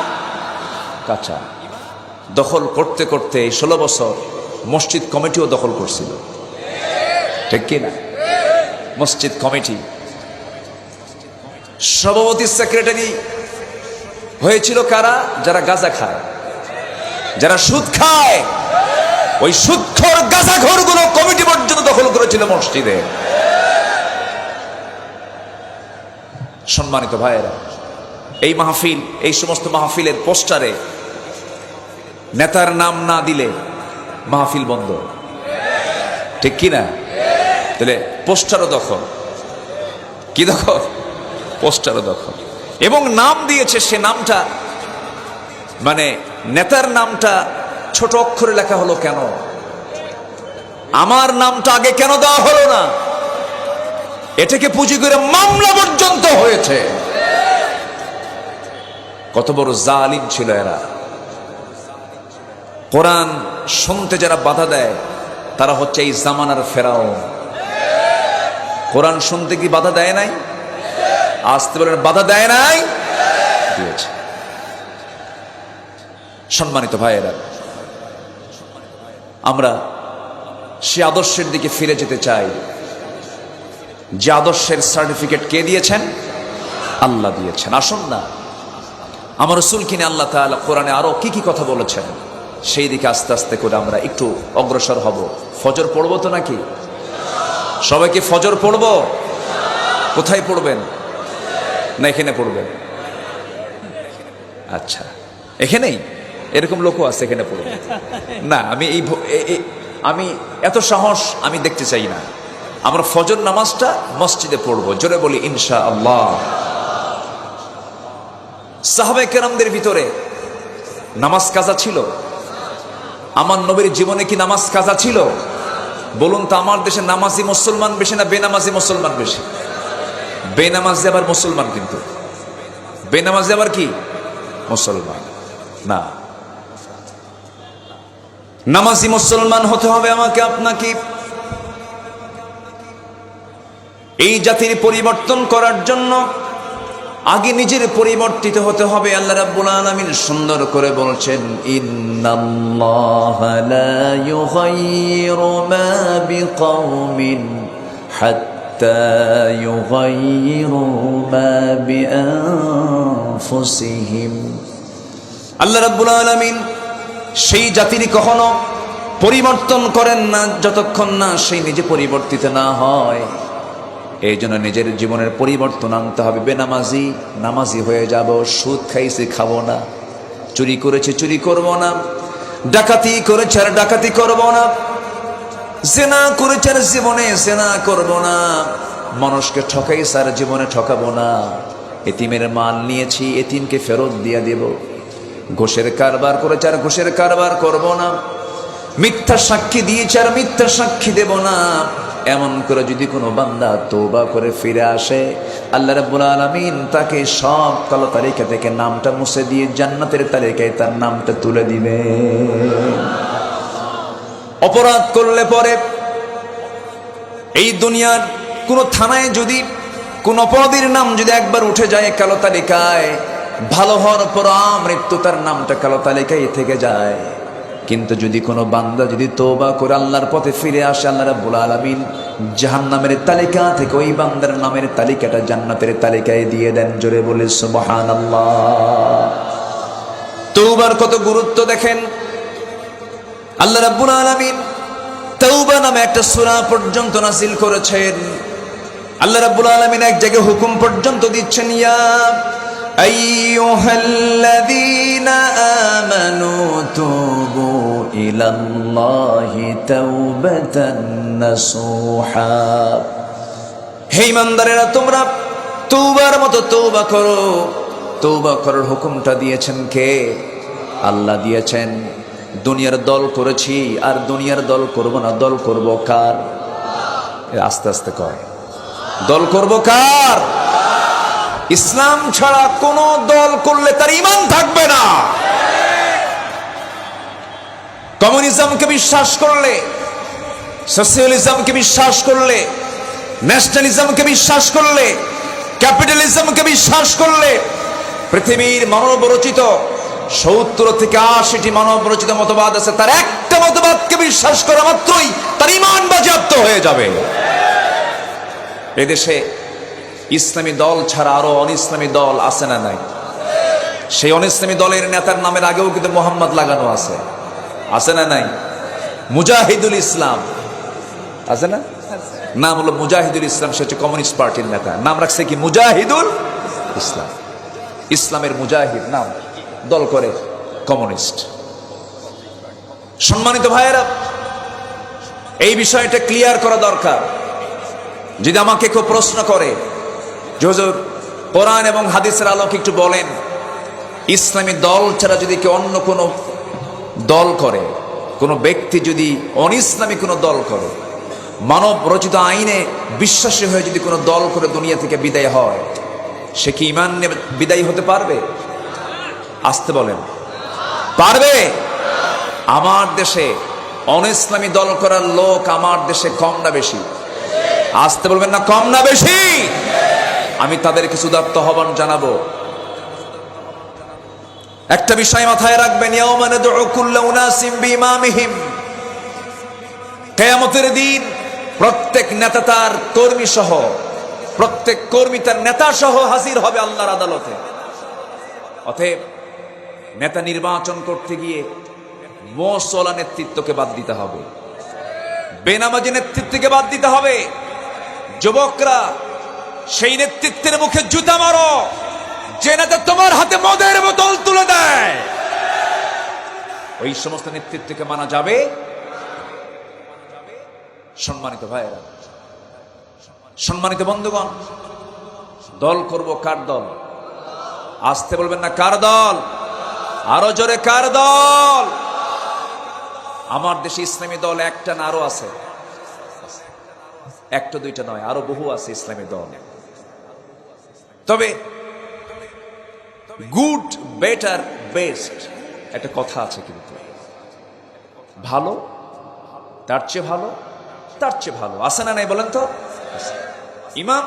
কাঁচা। দখল করতে করতে এই 16 বছর মসজিদ কমিটিও দখল করছিল, ঠিক কিনা? মসজিদ কমিটি সভাপতি সেক্রেটারি হয়েছিল কারা? যারা গাঁজা খায়, যারা সুদ খায়। ওই সুদখোর গাঁজাখোর গুলো কমিটি পর্যন্ত দখল করেছিল মসজিদে। সম্মানিত ভাইয়েরা, এই মাহফিল, এই সমস্ত মাহফিলের পোস্টারে নেতার নাম না দিলে মাহফিল বন্ধ, ঠিক কিনা? তাহলে পোস্টারও দখল। কি দখল? পোস্টারও দখল। এবং নাম দিয়েছে, সে নামটা মানে নেতার নামটা ছোট অক্ষরে লেখা হলো কেন? আমার নামটা আগে কেন দেওয়া হলো না? এটাকে পুঁজি করে মামলা পর্যন্ত হয়েছে। কত বড় জালিম ছিল এরা। কোরআন শুনতে যারা বাধা দেয় তারা হচ্ছে এই জামানার ফেরাউন। কোরআন শুনতে কি বাধা দেয় নাই? আসতে বলেন, বাধা দেয় নাই? দিয়েছে। সম্মানিত ভাইয়েরা, আমরা সে আদর্শের দিকে ফিরে যেতে চাই যে আদর্শের সার্টিফিকেট কে দিয়েছেন? আল্লাহ দিয়েছেন। আসুন না, আমার রাসূল কিনে আল্লাহ তাআলা কোরআনে আরো কি কি কথা বলেছেন সেই দিকে আস্তে আস্তে করে আমরা একটু অগ্রসর হব। ফজর পড়বো তো নাকি? সবাইকে ফজর পড়বো? কোথায় পড়বেন? না এখানে পড়বেন? আচ্ছা, এখানেই এরকম লোকও আছে, এখানে পড়বেন না? আমি এত সাহস আমি দেখতে চাই না। আমরা ফজর নামাজটা মসজিদে পড়বো। জোরে বলি ইনশাআল্লাহ। সাহাবায়ে কেরামদের ভিতরে নামাজ কাজা ছিল? আমার নবীর জীবনে কি নামাজ কাজা ছিল? বলুন তো, আমার দেশে নামাজি মুসলমান বেশি না বেনামাজি মুসলমান বেশি? বেনামাজি আবার মুসলমান, কিন্তু বেনামাজি আবার কি মুসলমান না। নামাজি মুসলমান হতে হবে আমাকে আপনাকে। এই জাতির পরিবর্তন করার জন্য আগে নিজের পরিবর্তিত হতে হবে। আল্লাহ রাব্বুল আলামিন সুন্দর করে বলছেন, ইন্নাল্লাহা লা ইউগাইয়িরু মা বিকাওমিন হাত্তা ইউগাইয়িরু মা বিআনফুসিহিম। আল্লাহ রাব্বুল আলামিন সেই জাতির কখনো পরিবর্তন করেন না যতক্ষণ না সেই নিজে পরিবর্তিত না হয়। এই জন্য নিজের জীবনের পরিবর্তন আনতে হবে। বেনামাজি নামাজি হয়ে যাব, সুদ খাইছি খাবো না, চুরি করেছে চুরি করব না, ডাকাতি করেছে আর ডাকাতি করব না, জেনা করেছে আর জীবনে জেনা করব না, মানুষকে ঠকাইছে আর জীবনে ঠকাবো না, এতিমের মাল নিয়েছি এতিমকে ফেরত দিয়ে দেব, ঘুষের কারবার করেছে আর ঘুষের কারবার করব না, মিথ্যা সাক্ষী দিয়েছে আর মিথ্যা সাক্ষী দেব না। এমন করে যদি কোনো বান্দা তওবা করে ফিরে আসে, আল্লাহ রাব্বুল আলামিন তাকে সব কালো তালিকা থেকে নামটা মুছে দিয়ে জান্নাতের তালিকায় তার নামটা তুলে দিবে। অপরাধ করলে পরে এই দুনিয়ার কোন থানায় যদি কোন অপরাধীর নাম যদি একবার উঠে যায় কালো তালিকায়, ভালো হওয়ার পর মৃত্যু তার নামটা কালো তালিকায় থেকে যায়। কিন্তু যদি কোনো বান্দা যদি তওবা করে আল্লাহর পথে ফিরে আসে, আল্লাহ রাব্বুল আলামিন জাহান্নামের তালিকা থেকে ওই বান্দার নামের তালিকাটা জান্নাতের তালিকায় দিয়ে দেন। জোরে বলে সুবহানাল্লাহ। তওবার কত গুরুত্ব দেখেন। আল্লাহ রাব্বুল আলামিন তওবা নামে একটা সূরা পর্যন্ত নাযিল করেছেন। আল্লাহ রাব্বুল আলামিন এক জায়গায় হুকুম পর্যন্ত দিচ্ছেন, ইয়া আইয়ুহাল্লাযীনা আমানু তুবু ইলাল্লাহি তাওবাতান নাসুহা। হে ঈমানদারেরা, তোমরা তওবার মতো তওবা করো। তওবা করার হুকুমটা দিয়েছেন কে? আল্লাহ দিয়েছেন। দুনিয়ার দল করেছি আর দুনিয়ার দল করব না, দল করব কার? আস্তে আস্তে কয়, দল করব কার? ইসলাম ছাড়া কোন দল করলে তার ঈমান থাকবে না। কমিউনিজমকে বিশ্বাস করলে, সোশিয়ালিজমকে বিশ্বাস করলে, ন্যাশনালিজমকে বিশ্বাস করলে, ক্যাপিটালিজমকে বিশ্বাস করলে, পৃথিবীর মানবরচিত 70 থেকে 80টি মানবরচিত মতবাদ আছে, তার একটা মতবাদকে বিশ্বাস করা মাত্রই তার ঈমান বাজেয়াপ্ত হয়ে যাবে। এদেশে ইসলামী দল ছাড়া আরো অনিসলামী দল আছে না নাই? সেই অনিসলামী দলের নেতার নামের আগেও কিন্তু মোহাম্মদ লাগানো আছে, আছে না নাই? মুজাহিদুল ইসলাম আছে না? নাম হলো মুজাহিদুল ইসলাম, সে হচ্ছে কমিউনিস্ট পার্টির নেতা, নাম রাখছে কি মুজাহিদুল ইসলাম। ইসলামের মুজাহিদ নাম, দল করে কমিউনিস্ট। সম্মানিত ভাইয়েরা, এই বিষয়টা ক্লিয়ার করা দরকার। যদি আমাকে কেউ প্রশ্ন করে যে হুজুর কোরআন এবং হাদিসের আলোকে একটু বলেন, ইসলামী দল ছাড়া যদি কেউ অন্য কোনো দল করে, কোনো ব্যক্তি যদি অনিসলামী কোনো দল করে, মানব রচিত আইনে বিশ্বাসী হয়ে যদি কোনো দল করে দুনিয়া থেকে বিদায় হয়, সে কি ঈমান নিয়ে বিদায় হতে পারবে? আসতে বলেন, পারবে? আমার দেশে অনিসলামী দল করার লোক আমার দেশে কম না বেশি? আসতে বলবেন না, কম না বেশি? আমি তাদেরকে সুদার্থ আহ্বান জানাবো, একটা বিষয় মাথায় রাখবেন, ইয়াউমা নাদউ কুল্লা উনাসিম বিইমামিহিম। কিয়ামতের দিন প্রত্যেক নেতা তার কর্মী সহ, প্রত্যেক কর্মী তার নেতা সহ হাজির হবে আল্লাহর আদালতে। অতএব নেতা নির্বাচন করতে গিয়ে মোসলা নেতৃত্বকে বাদ দিতে হবে, বেনামাজি নেতৃত্বকে বাদ দিতে হবে। যুবকরা, সেই নেতৃত্বের মুখে জুতা মারো যে নেতা তোমার হাতে মদের বোতল তুলে দেয়। ওই সমস্ত নেতৃত্বকে মানা যাবে? সম্মানিত ভাইয়েরা, সম্মানিত বন্ধুগণ, দল করব কার দল? আসতে বলবেন না, কার দল? আরো জোরে, কার দল? আমার দেশে ইসলামী দল একটা না আরো আছে, একটা দুইটা নয়, আরো বহু আছে ইসলামী দল। তবে গুড, বেটার, বেস্ট একটা কথা আছে, কিন্তু ভালো, তার চেয়ে ভালো, তার চেয়ে ভালো আছে না নাই বলেন তো? ইমাম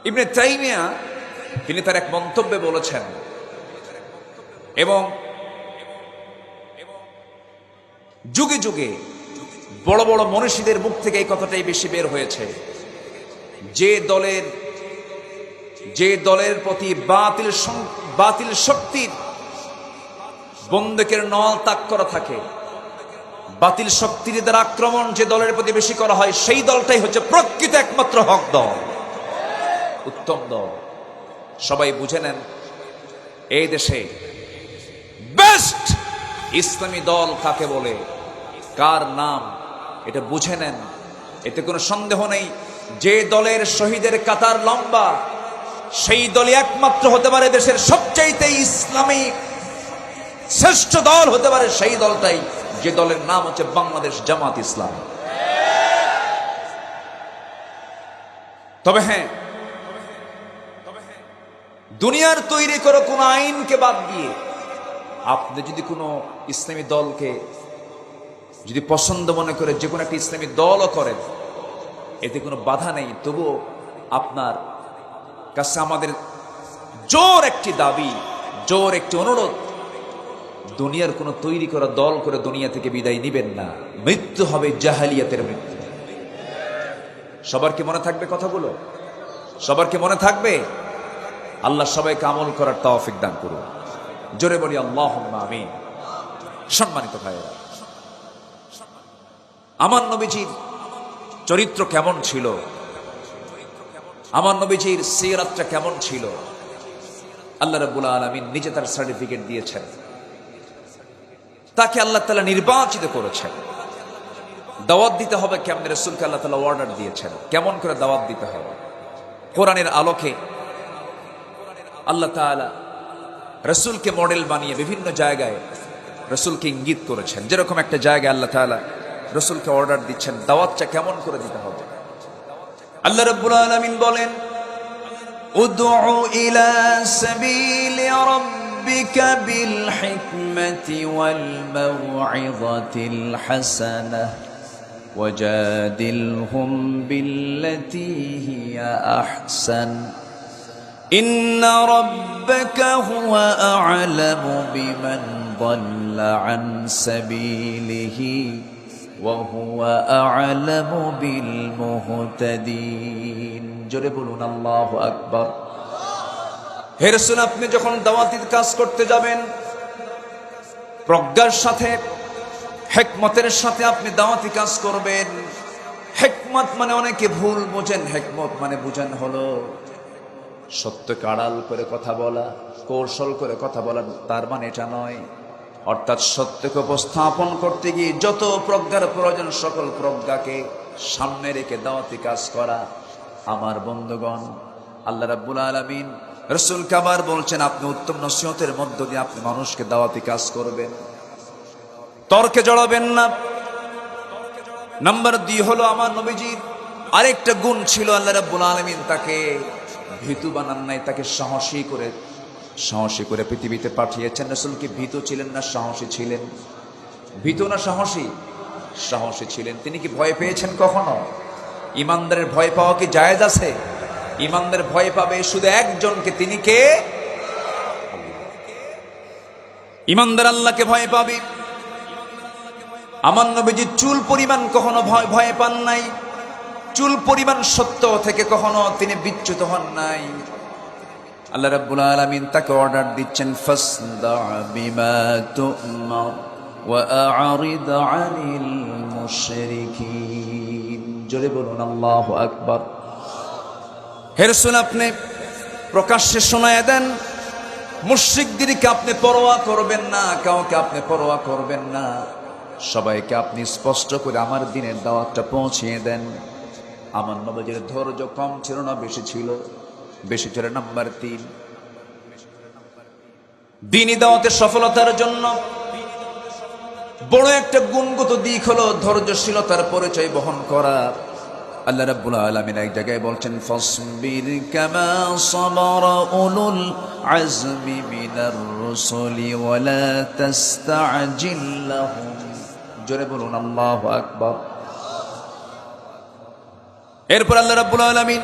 ইবনে তাইমিয়া তিনি তার এক মন্তব্যে বলেছেন, এবং যুগে যুগে বড় বড় মনীষীদের মুখ থেকে এই কথাটাই বেশি বের হয়েছে, যে দলের প্রতি বাতিল শক্তির বন্দুকের নল তাক করা থাকে, বাতিল শক্তির দ্বারা আক্রমণ যে দলের প্রতি বেশি করা হয়, সেই দলটাই হচ্ছে প্রকৃত একমাত্র হক দল, উত্তম দল। সবাই বুঝে নেন, এই দেশে বেস্ট ইসলামী দল কাকে বলে, কার নাম, এটা বুঝে নেন। এতে কোনো সন্দেহ নেই, যে দলের শহীদের কাতার লম্বা, সেই দলই একমাত্র হতে পারে দেশের সবচাইতে ইসলামী শ্রেষ্ঠ দল হতে পারে সেই দলটাই, যে দলের নাম হচ্ছে বাংলাদেশ জামাত ইসলাম। তবে হ্যাঁ, দুনিয়ার তৈরি করো কোন আইনকে বাদ দিয়ে আপনি যদি কোনো ইসলামী দলকে যদি পছন্দ মনে করে যে কোনো একটা ইসলামী দলও করেন, এতে কোনো বাধা নেই। তবুও আপনার কাছে আমাদের জোর একটি দাবি, জোর একটি অনুরোধ, দুনিয়ার কোনো তৈরি করা দল করে দুনিয়া থেকে বিদায় নিবেন না। মৃত্যু হবে জাহেলিয়াতের মৃত্যু। সবার কি মনে থাকবে কথাগুলো? সবার কি মনে থাকবে? আল্লাহ সবাইকে আমল করার তৌফিক দান করুন। জোরে বলি আল্লাহুম্মা আমিন। সম্মানিত ভাইয়েরা, আমার নবীজির চরিত্র কেমন ছিল, আমার নবীজির সিরাতটা কেমন ছিল, আল্লাহ রাব্বুল আলামিন নিজে তার সার্টিফিকেট দিয়েছেন। তাকে আল্লাহ তাআলা নির্বাচিত করেছেন। দাওয়াত দিতে হবে কেমন, রাসূলকে আল্লাহ তাআলা অর্ডার দিয়েছেন কেমন করে দাওয়াত দিতে হবে। কোরআনের আলোকে আল্লাহ তাআলা রাসূলকে মডেল বানিয়ে বিভিন্ন জায়গায় রাসূলকে ইঙ্গিত করেছেন। যেরকম একটা জায়গায় আল্লাহ তাআলা রাসূলকে অর্ডার দিচ্ছেন দাওয়াতটা কেমন করে দিতে হবে। আল্লাহ রাব্বুল আলামিন বলেন, উদউ ইলা সাবিলি রাব্বিকা বিল হিকমাতি ওয়াল মাউইযাতিল হাসানাহ ওয়াজাদিলহুম বিল্লাতী হিয়া আহসান ইন্না রাব্বাকা হুয়া আ'লামু বিমান দাল্লা আন সাবিলিহি ওয়া হুয়া আ'লামু বিল মুহতাদিন। জোরে বলুন আল্লাহু আকবার। হে রাসূল, আপনি যখন দাওয়াতি কাজ করতে যাবেন, প্রজ্ঞার সাথে হিকমতের সাথে আপনি দাওয়াতি কাজ করবেন। হিকমত মানে অনেকে ভুল বোঝেন, হিকমত মানে বুঝেন হলো সত্যকে আড়াল করে কথা বলা, কৌশল করে কথা বলা, তার মানে এটা নয়। অর্থাৎ সত্যকে উপস্থাপন করতে গিয়ে যত প্রজ্ঞার প্রয়োজন সকল প্রজ্ঞাকে সামনে রেখে দাওয়াতি কাজ করা। আমার বন্ধুগণ, আল্লাহ রাব্বুল আলামিন রাসূল কাবার বলছেন, আপনি উত্তম নসিহতের মধ্য দিয়ে আপনি মানুষকে দাওয়াতি কাজ করবেন, তর্কে জড়াবেন না। নাম্বার 2 হলো আমার নবীজির আরেকটা গুণ ছিল, আল্লাহ রাব্বুল আলামিন তাকে ভীতু বানান নাই, তাকে সাহসী করে পৃথিবীতে পাঠিয়েছেন। রাসূল কি ভীতু ছিলেন না সাহসী ছিলেন? ভীতু না সাহসী? সাহসী ছিলেন। তিনি কি ভয় পেয়েছেন কখনো? ইমানদারের ভয় পাওয়া কি জায়েজ আছে? ইমানদার ভয় পাবে শুধু একজনকে, তিনি কে? ইমানদার আল্লাহকে ভয় পাবে। আমার নবীজি চুল পরিমাণ কখনো ভয় পান নাই, চুল পরিমাণ সত্য থেকে কখনো তিনি বিচ্যুত হন নাই। আল্লাহ রাব্বুল আলামিন তাকে অর্ডার দিচ্ছেন, ফাসদা বিমা তু'মার ওয়া আ'রিদ আনিল মুশরিকিন। জোরে বলুন আল্লাহু আকবার। হে রাসূল, আপনি প্রকাশ্যে শোনায় দেন, মুশরিকদেরকে আপনি পরোয়া করবেন না, কাউকে আপনি পরোয়া করবেন না, সবাইকে আপনি স্পষ্ট করে আমার দ্বীনের দাওয়াতটা পৌঁছিয়ে দেন। আমার নবীর ধৈর্য কম ছিল না, বেশি ছিল? বেশি ছিল। নাম্বার 3, দ্বীনি দাওয়াতের সফলতার জন্য বড় একটা গুণগত দিক হলো ধৈর্যশীলতার পরিচয় বহন করা। আল্লাহ রাব্বুল আলামিন এক জায়গায় বলছেন, ফাসবির কামা সাবারা উলুল আজমি মিনার রুসুলি ওয়া লা তাস্তাজিল লাহুম। জোরে বলুন আল্লাহু আকবার। এরপর আল্লাহ রাব্বুল আলামিন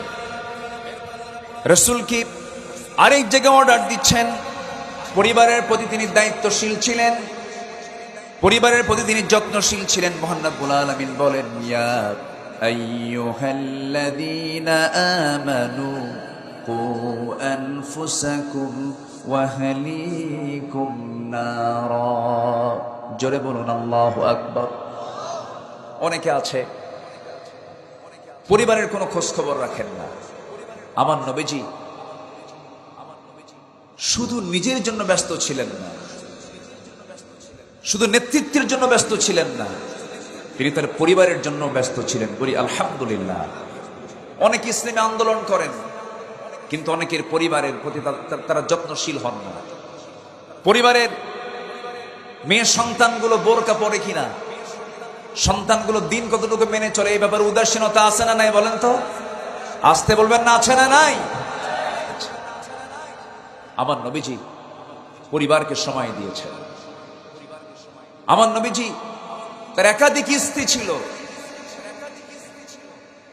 রাসূলকে আরেক জায়গায় অর্ডার দিচ্ছেন, পরিবারের প্রতি তিনি দায়িত্বশীল ছিলেন, পরিবারের প্রতি তিনি যত্নশীল ছিলেন। মহান রাব্বুল আলামিন বলেন, ইয়া আইয়ুহাল্লাযীনা আমানু কু আনফুসাকুম ওয়া আহলিকুম নারা। জোরে বলুন আল্লাহু আকবার। অনেকে আছে পরিবারের কোনো খোঁজ খবর রাখেন না। আমার নবীজি শুধু নিজের জন্য ব্যস্ত ছিলেন না, শুধু নেতৃত্বের জন্য ব্যস্ত ছিলেন না, তিনি তার পরিবারের জন্য ব্যস্ত ছিলেন। বলি আলহামদুলিল্লাহ। অনেকে ইসলামী আন্দোলন করেন, কিন্তু অনেকের পরিবারের প্রতি তারা যত্নশীল হন না। পরিবারের মেয়ে সন্তানগুলো বোরকা পরে কিনা, সন্তানগুলো দিন কতটুকু মেনে চলে, এই ব্যাপারে উদাসীনতা আছে না নাই? বলেন তো, আসতে বলবেন না, আছে না নাই? আমার নবীজি পরিবারকে সময় দিয়েছেন। আমার নবীজি তার একাধিক স্ত্রী ছিল,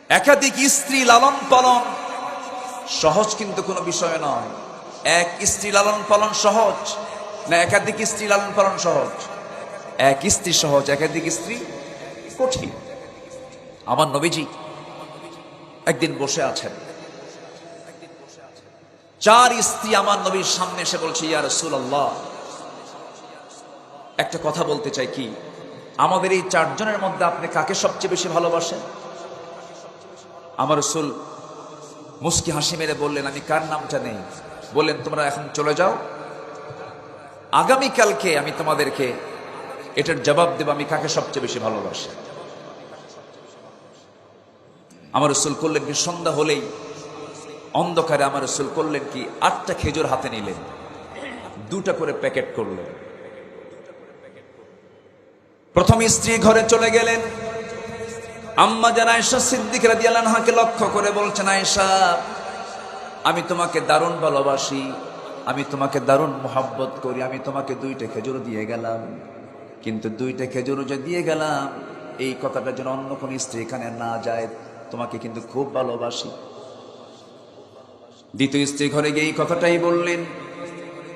একাধিক স্ত্রী লালন পালন সহজ কিন্তু কোনো বিষয় নয়। এক স্ত্রী লালন পালন সহজ না একাধিক স্ত্রী লালন পালন সহজ? এক স্ত্রী সহজ, একাধিক স্ত্রী কঠিন। আমার নবীজি একদিন বসে আছেন, 4 স্ত্রী আমার নবীর সামনে এসে বলছে, ইয়া রাসূলুল্লাহ, একটা কথা বলতে চাই, কি আমাদের এই 4 জনের মধ্যে আপনি কাকে সবচেয়ে বেশি ভালোবাসেন? আমার রাসূল মুস্কি হাসি মেরে বললেন, আমি কার নামটা নেই? বললেন, তোমরা এখন চলে যাও, আগামীকালকে আমি তোমাদেরকে এটার জবাব দেব আমি কাকে সবচেয়ে বেশি ভালোবাসি। আমার রাসূল করলেন কি, সন্ধ্যা হলেই অন্ধকারে আমার রাসূল করলেন কি, 8টা খেজুর হাতে নিলেন, 2টা করে প্যাকেট করলেন। প্রথম স্ত্রী ঘরে চলে গেলেন, আম্মা জান আয়েশা সিদ্দিকা রাদিয়াল্লাহু আনহাকে লক্ষ্য করে বলছেন, আয়েশা, আমি তোমাকে দারুণ ভালোবাসি, আমি তোমাকে দারুণ মোহাব্বত করি, আমি তোমাকে 2টা খেজুর দিয়ে গেলাম, কিন্তু 2টা খেজুর যে দিয়ে গেলাম এই কথাটা যেন অন্য কোন স্ত্রী এখানে না যায়, তোমাকে কিন্তু খুব ভালোবাসি। দ্বিতীয় স্ত্রী ঘরে গিয়ে এই কথাটাই বললেন,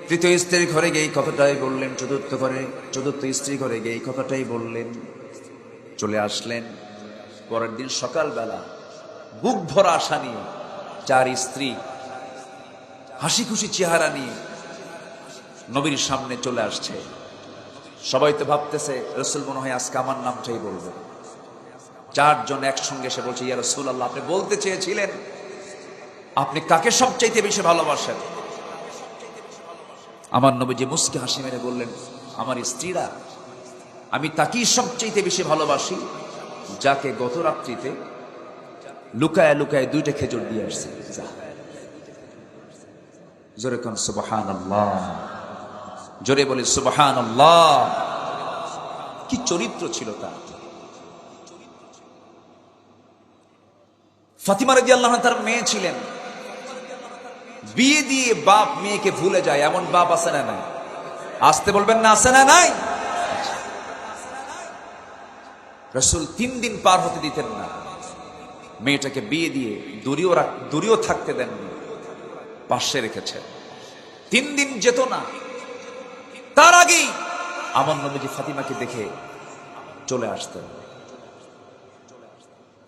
তৃতীয় স্ত্রীর ঘরে গিয়ে এই কথাটাই বললেন, চতুর্থ স্ত্রী ঘরে গিয়ে এই কথাটাই বললেন। চলে আসলেন পরের দিন সকালবেলা, বুক ভরা আশা নিয়ে 4 স্ত্রী হাসি খুশি চেহারা নিয়ে নবীর সামনে চলে আসছে। সবাই তো ভাবতেছে রাসূল মনে হয় আজকে আমার নামটাই বলবে। 4 জন একসঙ্গে এসে বলছে, ইয়া রাসূলুল্লাহ, আপনি বলতে চেয়েছিলেন আপনি কাকে সবচাইতে বেশি ভালোবাসেন? আমার নবীজি মুস্কি হাসি মেরে বললেন, আমার স্ত্রীরা, আমি তাকেই সবচাইতে বেশি ভালোবাসি যাকে গত রাত্রিতে লুকায় লুকায় 2টা খেজুর দিয়ে আসছে। জোরে কোন সুবহানাল্লাহ, জোরে বলি সুবহানাল্লাহ। কি চরিত্র ছিল তার! ফাতিমা রাদিয়াল্লাহু আনহা তার মেয়ে ছিলেন, বিয়ে দিয়ে বাপ মেয়েকে ভুলে যায়, এমন বাপ আছে না নাই? আসতে বলবেন না, আছে না নাই? রাসূল 3 দিন পার হতে দিতেন না, মেয়েটাকে বিয়ে দিয়ে দূরেও থাকতে দেননি, পাশে রেখেছেন। 3 দিন যেত না, তার আগেই আমার নবীজি ফাতিমাকে দেখে চলে আসতেন।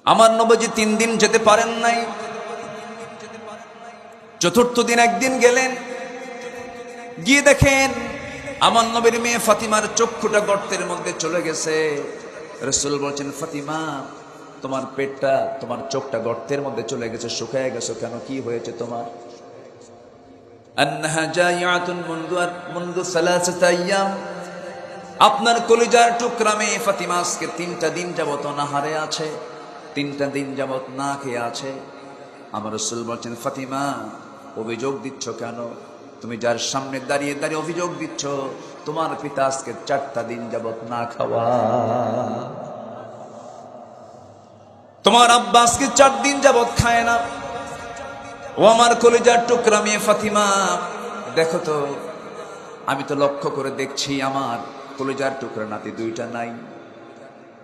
আমার নবীজি 3 দিন যেতে পারেন নাই। চতুর্থ দিন একদিন গেলেন, গিয়ে দেখেন আমার নবীর মেয়ে ফাতিমার চক্ষুটা গর্তের মধ্যে চলে গেছে। রাসূল বলছেন, ফাতিমা, তোমার পেটটা, তোমার চোখটা গর্তের মধ্যে চলে গেছে, শুকায় গেছে কেন? কি হয়েছে তোমার? আন্নাহা জাইআতুন মুনযু 3 আইয়াম। আপনার কলিজার টুকরা মেয়ে ফাতিমা আজকে 3টা দিন যাবত অনাহারে আছে, 3টা দিন যাবত না খেয়ে আছে। আমার রাসূল বলছেন, ফাতিমা, অভিযোগ দিচ্ছ কেন? তুমি যার সামনে দাঁড়িয়ে দাঁড়িয়ে অভিযোগ দিচ্ছ, তোমার পিতা আজকে 4টা দিন যাবত না খাওয়া, তোমার আব্বা আজকে 4 দিন যাবত খায় না। ও আমার কলিজার টুকরা মেয়ে ফাতিমা, দেখো তো, আমি তো লক্ষ্য করে দেখছি আমার কলিজার টুকরা নাতি 2টা নাই।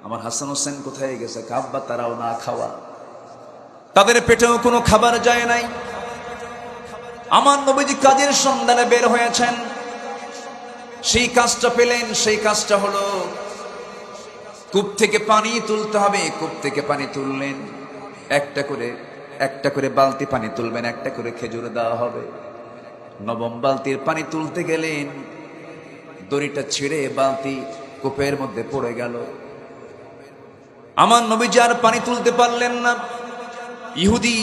আমার হাসান হোসেন কোথায় গেছে? আব্বা তারাও না খাওয়া, তাদের পেটেও কোনো খাবার যায় নাই। আমার নবীজি কাজের সন্ধানে বের হয়েছেন, সেই কাজটা পেলেন। সেই কাজটা হলো কূপ থেকে পানি তুলতে হবে। কূপ থেকে পানি তুললেন, একটা করে বালতি পানি তুলবেন, একটা করে খেজুর দেওয়া হবে। 9ম বালতির পানি তুলতে গেলেন, দড়িটা ছিঁড়ে বালতি কূপের মধ্যে পড়ে গেল। আমার নবীজি আর পানি তুলতে পারলেন না। ইহুদি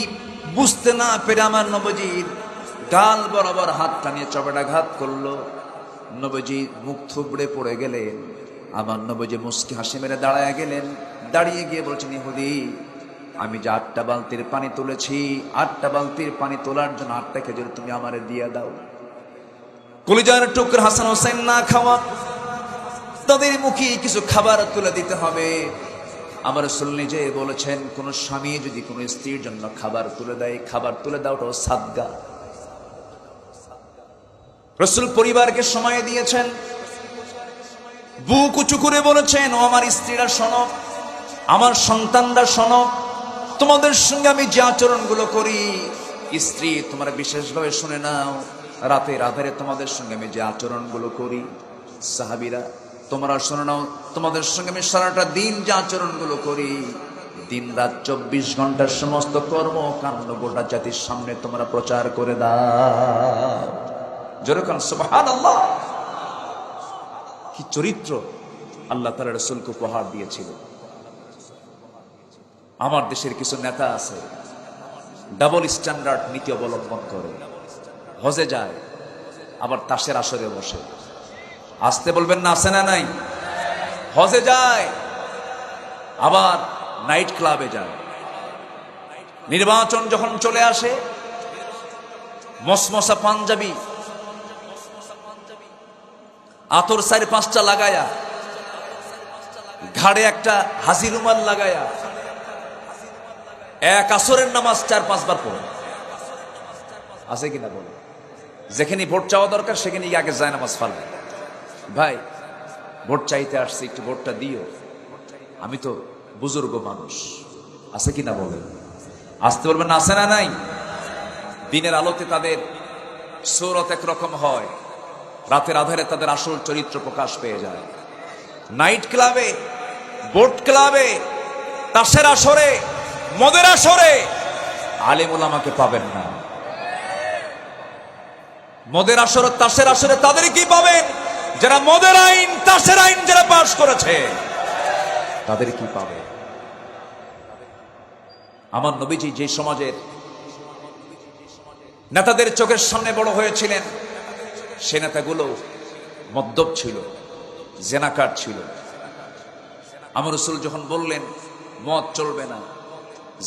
বুঝতে না পেরে আমার নবীজির গাল বরাবর হাতটা নিয়ে চপেটাঘাত করলো। নবীজি মুখ থুবড়ে পড়ে গেলেন। আমার নবীজি মুস্কি হাসি মেরে দাঁড়ায় গেলেন। দাঁড়িয়ে গিয়ে বলছেন, ইহুদি, আমি যে 8টা বালতির পানি তুলেছি, 8টা বালতির পানি তোলার জন্য 8টা খেজুর তুমি আমারে দিয়ে দাও। কলিজার টুকরা হাসান হোসেন না খাওয়া, তাদের মুখে কিছু খাবার তুলে দিতে হবে। আমার রাসূল নিজে বলেছেন, কোন স্বামী যদি কোন স্ত্রীর জন্য খাবার তুলে দেয়, খাবার তুলে দাওটাও সাদগা। রাসূল পরিবারকে সময় দিয়েছেন, বুক উঁচু করে বলেছেন, ও আমার স্ত্রীরা শোনো, আমার সন্তানরা শোনো, তোমাদের সঙ্গে আমি যে আচরণগুলো করি, স্ত্রী তোমরা বিশেষভাবে শুনে নাও। রাতের আধারে তোমাদের সঙ্গে আমি যে আচরণগুলো করি, সাহাবীরা তোমরা শুনে নাও, তোমাদের সঙ্গে আমি সারাটা দিন যে আচরণগুলো করি, দিন রাত 24 ঘন্টার সমস্ত কর্মকাণ্ড গোটা জাতির সামনে তোমরা প্রচার করে দাও। জোরে কোন সুবহানাল্লাহ। কি চরিত্র আল্লাহ তাআলা রাসূলকে উপহার দিয়েছিল। আমার দেশের কিছু নেতা আছে, ডাবল স্ট্যান্ডার্ড নীতি অবলম্বন করে, হজে যায় আবার তাসের আসরে বসে। আসতে বলবেন না, আছে না নাই? হজে যায় আবার নাইট ক্লাবে যায়। নির্বাচন যখন চলে আসে, মসমসা পাঞ্জাবি, আতর 4-5টা লাগায়া, ঘাড়ে একটা হাসি রুমাল লাগায়া, এক আসরের নামাজ 4-5 বার পড়ে। আছে কিনা বলে? যেখানে ভোট চাওয়া দরকার সেখানে আগে যায় নামাজ ফালে। ভাই ভোট চাইতে আসছে, একটু ভোটটা দিও। আমি তো বুজুর্গ মানুষ, আছে কিনা বলে? আসতে বলবেন, আছে না নাই? দিনের আলোতে তাদের সূরত একরকম হয়, রাতের আধারে তাদের আসল চরিত্র প্রকাশ পেয়ে যায়। নাইট ক্লাবে, বোট ক্লাবে, তাসের আসরে, মদের আসরে আলেম ওলামাকে পাবেন না। মদের আসর, তাসের আসরে তাদের কি পাবেন? যারা মদের আইন, তাসের আইন যারা পাশ করেছে তাদের কি পাবে? আমার নবীজি যে সমাজের নেতাদের চোখের সামনে বড় হয়েছিলেন, সে নেতাগুলো মদ্যপ ছিল, জেনাকার ছিল। আমার রাসূল যখন বললেন মদ চলবে না,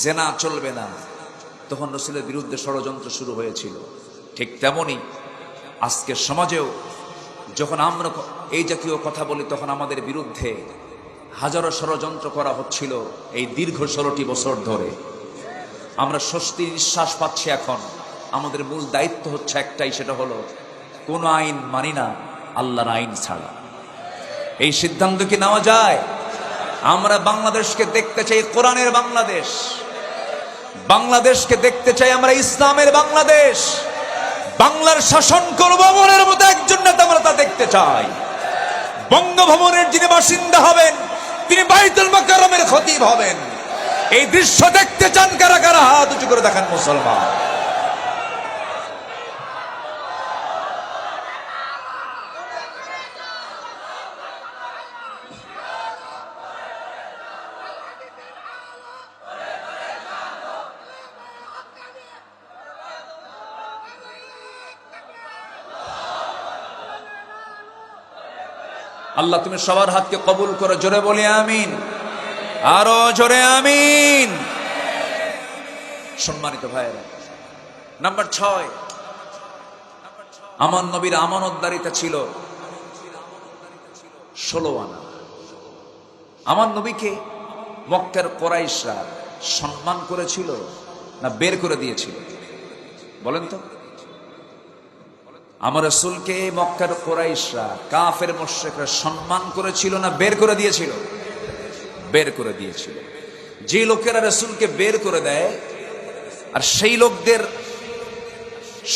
জেনা চলবে না, তখন রাসূলের বিরুদ্ধে ষড়যন্ত্র শুরু হয়েছিল। ঠিক তেমনি আজকের সমাজেও যখন আমরা এই জাতীয় কথা বলি, তখন আমাদের বিরুদ্ধে হাজারো ষড়যন্ত্র করা হচ্ছিল। এই দীর্ঘ 16টি বছর ধরে আমরা স্বস্তির নিঃশ্বাস পাচ্ছি। এখন আমাদের মূল দায়িত্ব হচ্ছে একটাই, সেটা হলো কোন আইন মানি না আল্লাহর আইন ছাড়া। এই সিদ্ধান্ত কি নেওয়া যায়? আমরা বাংলাদেশকে দেখতে চাই কোরআনের বাংলাদেশ, বাংলাদেশকে দেখতে চাই আমরা ইসলামের বাংলাদেশ। বাংলার শাসন করব মনের মতো একজন নেতা আমরা তা দেখতে চাই। বঙ্গভবনের যিনি বাসিন্দা হবেন, তিনি বাইতুল মুকাররমের খতিব হবেন। এই দৃশ্য দেখতে চান কারা কারা? হাত উঁচু করে দেখান মুসলমান। আল্লাহ তুমি সবার হাতকে কবুল করো, জোরে বলি আমিন, আরো জোরে আমিন। সম্মানিত ভাইয়েরা, নাম্বার 6, আমার নবীর আমানতদারিতা ছিল 16 আনা। আমার নবীকে মক্কার কুরাইশরা সম্মান করেছিল না বের করে দিয়েছিল? বলেন তো। আমার রাসূলকে মক্কার কুরাইশরা, কাফের মুশরিকরা সম্মান করেছিল না বের করে দিয়েছিল? বের করে দিয়েছিল। যে লোকেরা রাসূলকে বের করে দেয় আর সেই লোকদের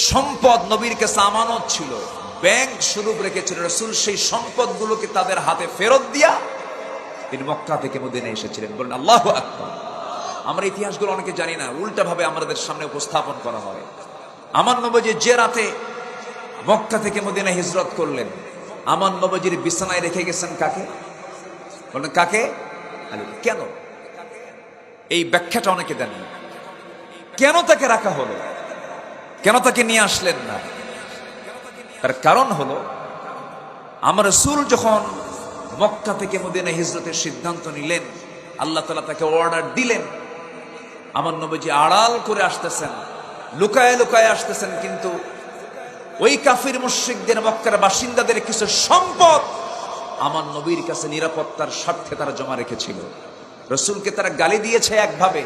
সম্পদ নবীর কাছে আমানত ছিল, ব্যাংক স্বরূপ রেখেছিল, রাসূল সেই সম্পদগুলোকে তাদের হাতে ফেরত দিয়া তিনি মক্কা থেকে মদিনায় এসেছিলেন। বলেন আল্লাহু আকবার। আমরা ইতিহাসগুলো অনেকে জানি না, উল্টা ভাবে আমাদের সামনে উপস্থাপন করা হয়। আমার নবী যে রাতে মক্কা থেকে মদিনায় হিজরত করলেন, আমার নবীর বিছানায় রেখে গেছেন কাকে? বলেন কাকে? আলীকে। কেন? এই ব্যাখ্যাটা অনেকে দেন। কেন তাকে রাখা হলো? কেন তাকে নিয়ে আসলেন না? তার কারণ হলো, আমার রাসূল যখন মক্কা থেকে মদিনায় হিজরতের সিদ্ধান্ত নিলেন, আল্লাহ তাআলা তাকে অর্ডার দিলেন। আমার নবীজি আড়াল করে আসতেছেন, লুকায় লুকায় আসতেছেন, কিন্তু ওই কাফির মুশরিকদের, মক্কার বাসিন্দাদের কিছু সম্পদ আমার নবীর কাছে নিরাপত্তার স্বার্থে তারা জমা রেখেছিল। রাসূলকে তারা গালি দিয়েছে একভাবে,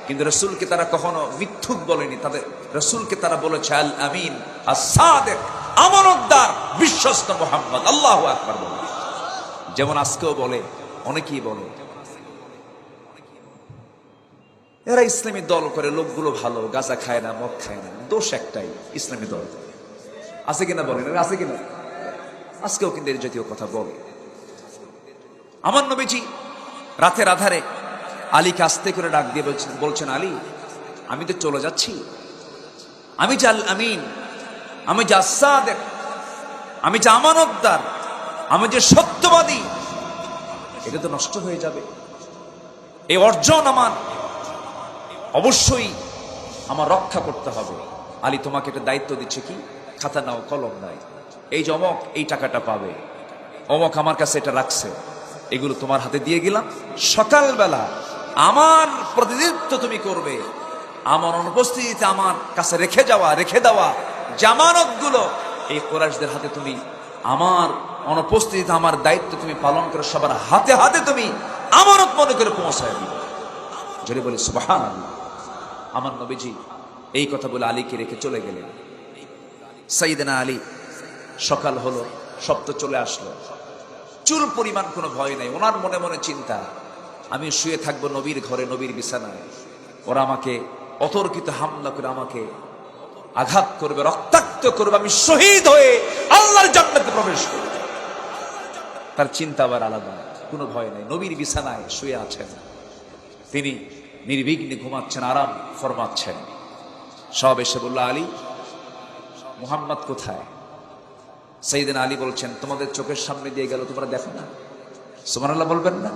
কিন্তু রাসূলকে তারা কখনো মিথ্যুক বলেনি। তাদের রাসূলকে তারা বলেছে আল আমিন, আস-সাদিক, আমানতদার, বিশ্বস্ত মুহাম্মদ। আল্লাহু আকবার বলে। যেমন আজকেও বলে, অনেকেই বলে এরা ইসলামী দল করে, লোকগুলো ভালো, গাঁজা খায় না, মদ খায় না। দোষ একটাই, ইসলামী দল। আছে কিনা বলেন? আছে কিনা? আজকেও কিন্তু এর জাতীয় কথা বলে। আমার নবীজি রাতের আধারে আলীকে আস্তে করে ডাক দিয়ে বলছেন, আলী আমি তো চলে যাচ্ছি, আমি যে আল আমিন, আমি যে আস-সাদিক, আমি যে আমানতদার, আমি যে সত্যবাদী, এটা তো নষ্ট হয়ে যাবে। এই অর্জন আমার অবশ্যই আমার রক্ষা করতে হবে। আলী তোমাকে একটা দায়িত্ব দিচ্ছে, কি? খাতা নাও, কলম নাই, এই যে অমক এই টাকাটা পাবে, অমক আমার কাছে এটা রাখছে, এগুলো তোমার হাতে দিয়ে গেলাম। সকালবেলা আমার প্রতিনিধিত্ব তুমি করবে, আমার অনুপস্থিতিতে আমার কাছে রেখে দেওয়া জামানতগুলো এই কুরাইশদের হাতে তুমি আমার অনুপস্থিতিতে আমার দায়িত্ব তুমি পালন করে সবার হাতে হাতে তুমি আমানত মনে করে পৌঁছায় দিবে। যদি বলি সুবহানাল্লাহ। আমার নবীজি এই কথা বলে আলীকে রেখে চলে গেলেন। সাইয়েদনা আলী, সকাল হলো, শব্দ চলে আসলো, চুল পরিমাণ কোনো ভয় নাই। ওনার মনে মনে চিন্তা, আমি শুয়ে থাকবো নবীর ঘরে, নবীর বিছানায়, ওরা আমাকে অতর্কিত হামলা করে আমাকে আঘাত করবে, রক্তাক্ত করবে, আমি শহীদ হয়ে আল্লাহর জান্নাতে প্রবেশ করব। তার চিন্তা আবার আলাদা, কোনো ভয় নাই, নবীর বিছানায় শুয়ে আছেন, তিনি নির্বিঘ্নে ঘুমাচ্ছেন, আরাম ফরমাচ্ছেন। সব এসে বলল, আলী, মুহাম্মদ কোথায়? সাইয়েদনা আলী বলছেন, তোমাদের চোখের সামনে দিয়ে গেল, তোমরা দেখো না? সুবহানাল্লাহ বলবেন না?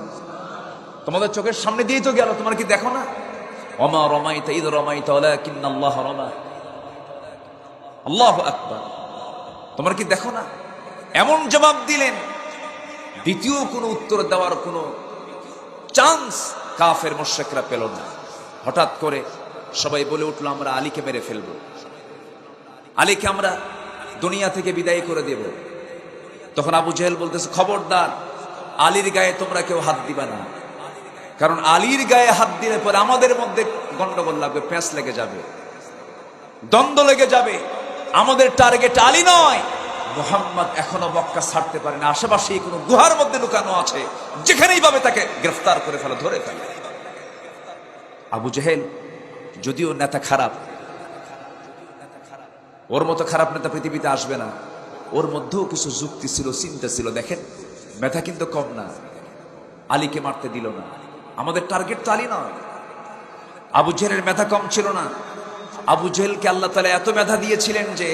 তোমাদের চোখের সামনে দিয়েই তো গেল, তোমরা কি দেখো না? ওমা রমাইতা ইদ রমাইতা ওয়ালাকিন্নাল্লাহ রমা। আল্লাহু আকবার। তোমরা কি দেখো না? এমন জবাব দিলেন, দ্বিতীয় কোনো উত্তর দেওয়ার কোনো চান্স কাফের মুশরিকরা পেল না। হঠাৎ করে সবাই বলে উঠলো, আমরা আলীকে মেরে ফেলবো, আলীকে আমরা দুনিয়া থেকে বিদায় করে দেব। তখন আবু জেহেল বলতেছে, খবরদার, আলীর গায়ে তোমরা কেউ হাত দিবা না, কারণ আলীর গায়ে হাত দিলে পরে আমাদের মধ্যে গন্ডগোল লাগবে, প্যাঁচ লেগে যাবে, দ্বন্দ্ব লেগে যাবে। আমাদের টার্গেট আলী নয়। মুহাম্মদ এখনো মক্কা ছাড়তে পারে না, আশেপাশে কোনো গুহার মধ্যে লুকানো আছে, যেখানেই পাবে তাকে গ্রেফতার করে ফেলে, ধরে ফেলে। আবু জেহেল যদিও নেতা খারাপ, ওর মতো খারাপ নেতা পৃথিবীতে আসবে না, ওর মধ্যেও কিছু যুক্তি ছিল, চিন্তা ছিল। দেখেন, মেধা কিন্তু কম না, আলীকে মারতে দিল না। আমাদের টার্গেট তো আলী নয়। আবু জেহেলের মেধা কম ছিল না। আবু জেহেলকে আল্লাহ তাআলা এত মেধা দিয়েছিলেন যে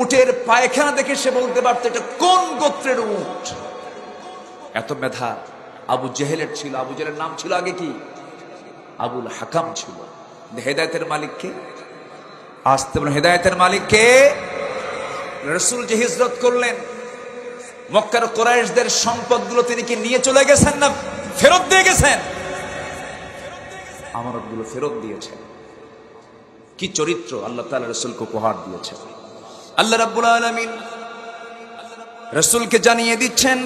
উটের পায়খানা দেখে সে বলতে পারত এটা কোন গোত্রের উট। এত মেধা আবু জেহেলের ছিল। আবু জেহেলের নাম ছিল আগে কি? আবুল হাকাম ছিল। হেদায়েতের মালিককে আসতে বলেন, হেদায়েতের মালিককে। রাসূল যে হিজরত করলেন, মক্কার কুরাইশদের সম্পদগুলো তিনি কি নিয়ে চলে গেছেন না ফেরত দিয়ে গেছেন? আমানতগুলো ফেরত দিয়েছেন। কি চরিত্র আল্লাহ তাআলা রাসূলকে উপহার দিয়েছেন। আল্লাহ রাব্বুল আলামিন রাসূলকে জানিয়ে দিচ্ছেন,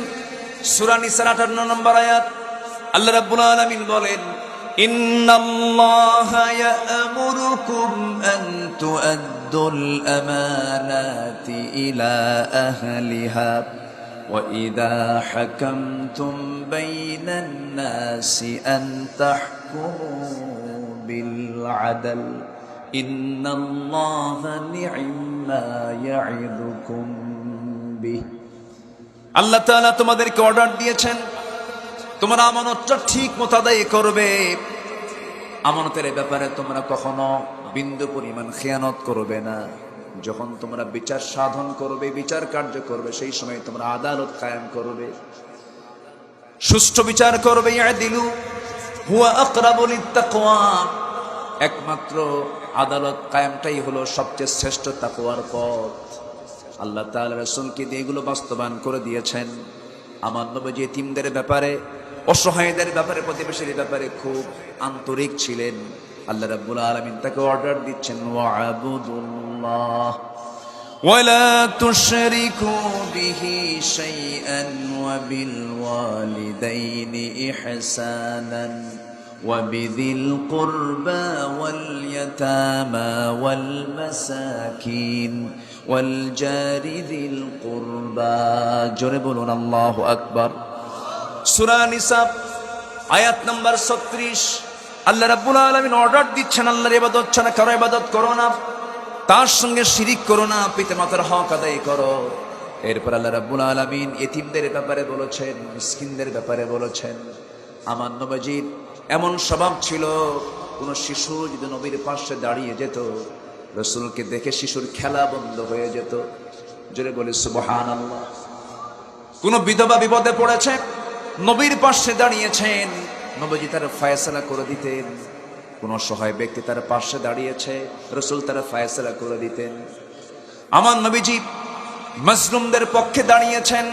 সূরা নিসার 58 নম্বর আয়াত, আল্লাহ রাব্বুল আলামিন বলেন, ইন্নাল্লাহা ইয়া'মুরুকুম আন তু'আদ্দুল আমানাতি ইলা আহলিহা ওয়া ইযা হাকামতুম বাইনান নাসি আন তাহকুমু বিল আদল ইন্নাল্লাহা নি'মা ইয়া'iদুকুম বিহি। আল্লাহ তাআলা তোমাদেরকে অর্ডার দিয়েছেন, তোমরা আমানতটা ঠিক মতো আদায় করবে। আমানতের ব্যাপারে তোমরা কখনো বিন্দু পরিমাণ খেয়ানত করবে না। যখন তোমরা বিচার সাধন করবে, বিচার কার্য করবে, সেই সময় তোমরা আদালত কায়েম করবে, সুষ্ঠু বিচার করবে। ইয়াদিলু হুয়া আকরাবু লিত্তাকওয়া। একমাত্র আদালত কায়েমটাই হলো সবচেয়ে শ্রেষ্ঠ তাকওয়ার পথ। আল্লাহ তাআলা রাসূলকে দিয়ে এগুলো বাস্তবায়ন করে দিয়েছেন। আমার নবী এতিমদের ব্যাপারে, অসহায়দের ব্যাপারে, প্রতিবেশীর ব্যাপারে খুব আন্তরিক ছিলেন। আল্লাহ রাব্বুল আলামিন তাকে অর্ডার দিচ্ছেন, ওয়া'বুদুল্লাহ ওয়ালা তুশরিকু বিহি শাইআন ওয়া বিল ওয়ালিদাইনি ইহসানান ওয়া বিযিল কুরবা ওয়াল ইয়াতামা ওয়াল মাসাকিন ওয়াল জারি যিল কুরবা। জোরে বলুন আল্লাহু আকবার। সূরা নিসা আয়াত নাম্বার 36। আল্লাহ রাব্বুল আলামিন অর্ডার দিচ্ছেন, আল্লাহর ইবাদত ছাড়া কারো ইবাদত করো না, তার সঙ্গে শিরিক করো না, পিতামাতার হক আদায় করো। এরপর আল্লাহ রাব্বুল আলামিন এতিমদের ব্যাপারে বলেছেন, মিসকিনদের ব্যাপারে বলেছেন। আমার নবীজির এমন স্বভাব ছিল, কোন শিশু যদি নবীর পাশে দাঁড়িয়ে যেত, রাসূলকে দেখে শিশুর খেলা বন্ধ হয়ে যেত। জোরে বলে সুবহানাল্লাহ। কোন বিধবা বিপদে পড়েছে, নবীর পাশে দাঁড়িয়েছেন, নবীজি তার ফয়সালা করে দিতেন। কোন অসহায় ব্যক্তি তার পাশে দাঁড়িয়েছে, রাসূল তার ফয়সালা করে দিতেন। আমার নবীজি মাজলুমদের পক্ষে দাঁড়িয়েছেন,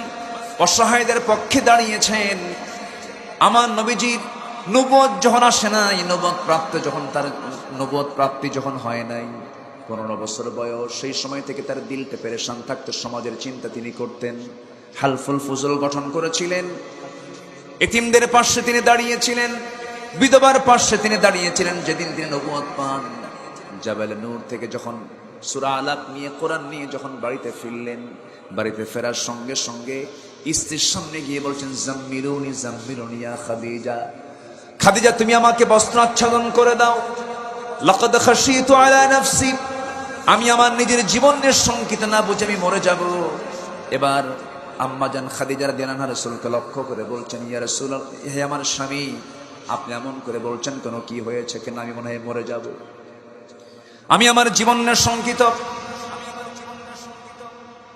অসহায়দের পক্ষে দাঁড়িয়েছেন। আমার নবীজি নবুয়ত যখন আসে নাই, নবুয়ত প্রাপ্তি যখন হয় নাই, 15 বছর বয়স, সেই সময় থেকে তার দিলটা পেরেশান থাকতো, সমাজের চিন্তা তিনি করতেন। হালফুল ফুজল গঠন করেছিলেন। এতিমদের পাশে তিনি দাঁড়িয়েছিলেন, বিধবার পাশে তিনি দাঁড়িয়েছিলেন। যেদিন তিনি নবুয়ত পান, জাবাল নূর থেকে যখন সূরা আলাক নিয়ে কোরআন নিয়ে যখন বাড়িতে ফিরলেন, বাড়িতে ফেরার সঙ্গে সঙ্গে স্ত্রীর সামনে গিয়ে বলছেন, জাম্মিলুনি জাম্মিলুনি ইয়া খাদিজা, খাদিজা তুমি আমাকে বস্ত্র আচ্ছাদন করে দাও। লাকাদ খাশিতু আলা নাফসি, আমি আমার নিজের জীবনের শঙ্কিত না বুঝে আমি মরে যাব। এবার আম্মাজান খাদিজা রাদিয়াল্লাহু আনহা রাসূলকে লক্ষ্য করে বলছেন, ইয়া রাসূলুল্লাহ, হে আমার স্বামী, আপনি এমন করে বলছেন কেন? কি হয়েছে? কেন আমি মনে হয় মরে যাব, আমি আমার জীবনের শঙ্কিত।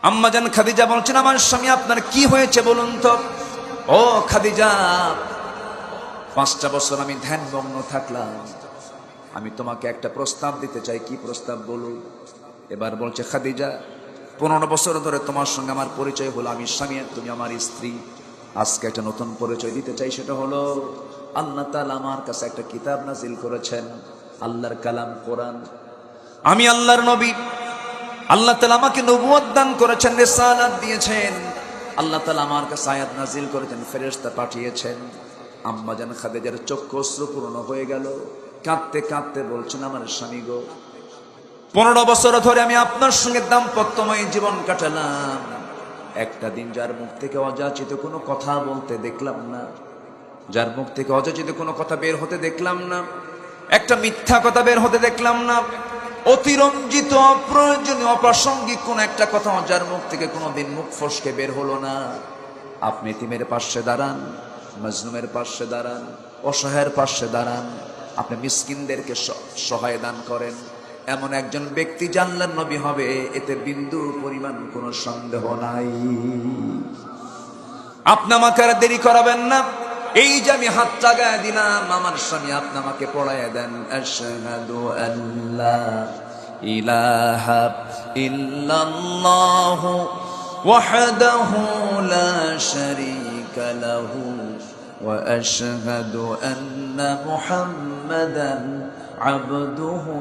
আম্মাজান খাদিজা বলছেন, আমার স্বামী আপনার কি হয়েছে বলুন তো। ও খাদিজা, 5টা বছর আমি ধ্যানমগ্ন থাকলাম, আমি তোমাকে একটা প্রস্তাব দিতে চাই। কি প্রস্তাব বলুন? এবার বলছে খাদিজা, 15 বছর ধরে তোমার সঙ্গে আমার পরিচয় হলো, আমি স্বামী, তুমি আমার স্ত্রী। আজকে একটা নতুন পরিচয় দিতে চাই, সেটা হলো আল্লাহ তাআলা আমার কাছে একটা কিতাব নাজিল করেছেন, আল্লাহর কালাম কোরআন। আমি আল্লাহর নবী, আল্লাহ তাআলা আমাকে নবুয়ত দান করেছেন, রিসালাত দিয়েছেন, আল্লাহ তাআলা আমার কাছে আয়াত নাজিল করেছেন, ফেরেশতা পাঠিয়েছেন। আম্মাজান খাদিজার চক্ষু অশ্রুপূর্ণ হয়ে গেল, কাঁদতে কাঁদতে বলছেন, আমার স্বামী গো, 15 বছর ধরে আমি আপনার সঙ্গে দাম্পত্যময় জীবন কাটালাম, একটা দিন যার মুখ থেকে অযাচিত কোনো কথা বলতে দেখলাম না, যার মুখ থেকে অযাচিত কোনো কথা বের হতে দেখলাম না, একটা মিথ্যা কথা বের হতে দেখলাম না, অতিরঞ্জিত অপ্রয়োজনীয় অপ্রাসঙ্গিক কোন একটা কথা যার মুখ থেকে কোনোদিন মুখ ফসকে বের হলো না। আপনি এতিমের পাশে দাঁড়ান, মাজলুমের পাশে দাঁড়ান, অসহায়ের পাশে দাঁড়ান, আপনি মিসকিনদেরকে সহায় দান করেন, এমন একজন ব্যক্তি জানলেন নবী হবে, এতে বিন্দু পরিমাণ কোনো সন্দেহ নাই। আপনি আমাকে আর দেরি করাবেন না, এই যে আমি হাতটা গায়ে দিলাম, আমার স্বামী আপনি আমাকে পড়াইয়া দেন, আশহাদু আল্লা ইলাহা ইল্লাল্লাহু ওয়াহদাহু লা শারীকা লাহু ওয়া আশহাদু আন্না মুহাম্মাদান আবদুহু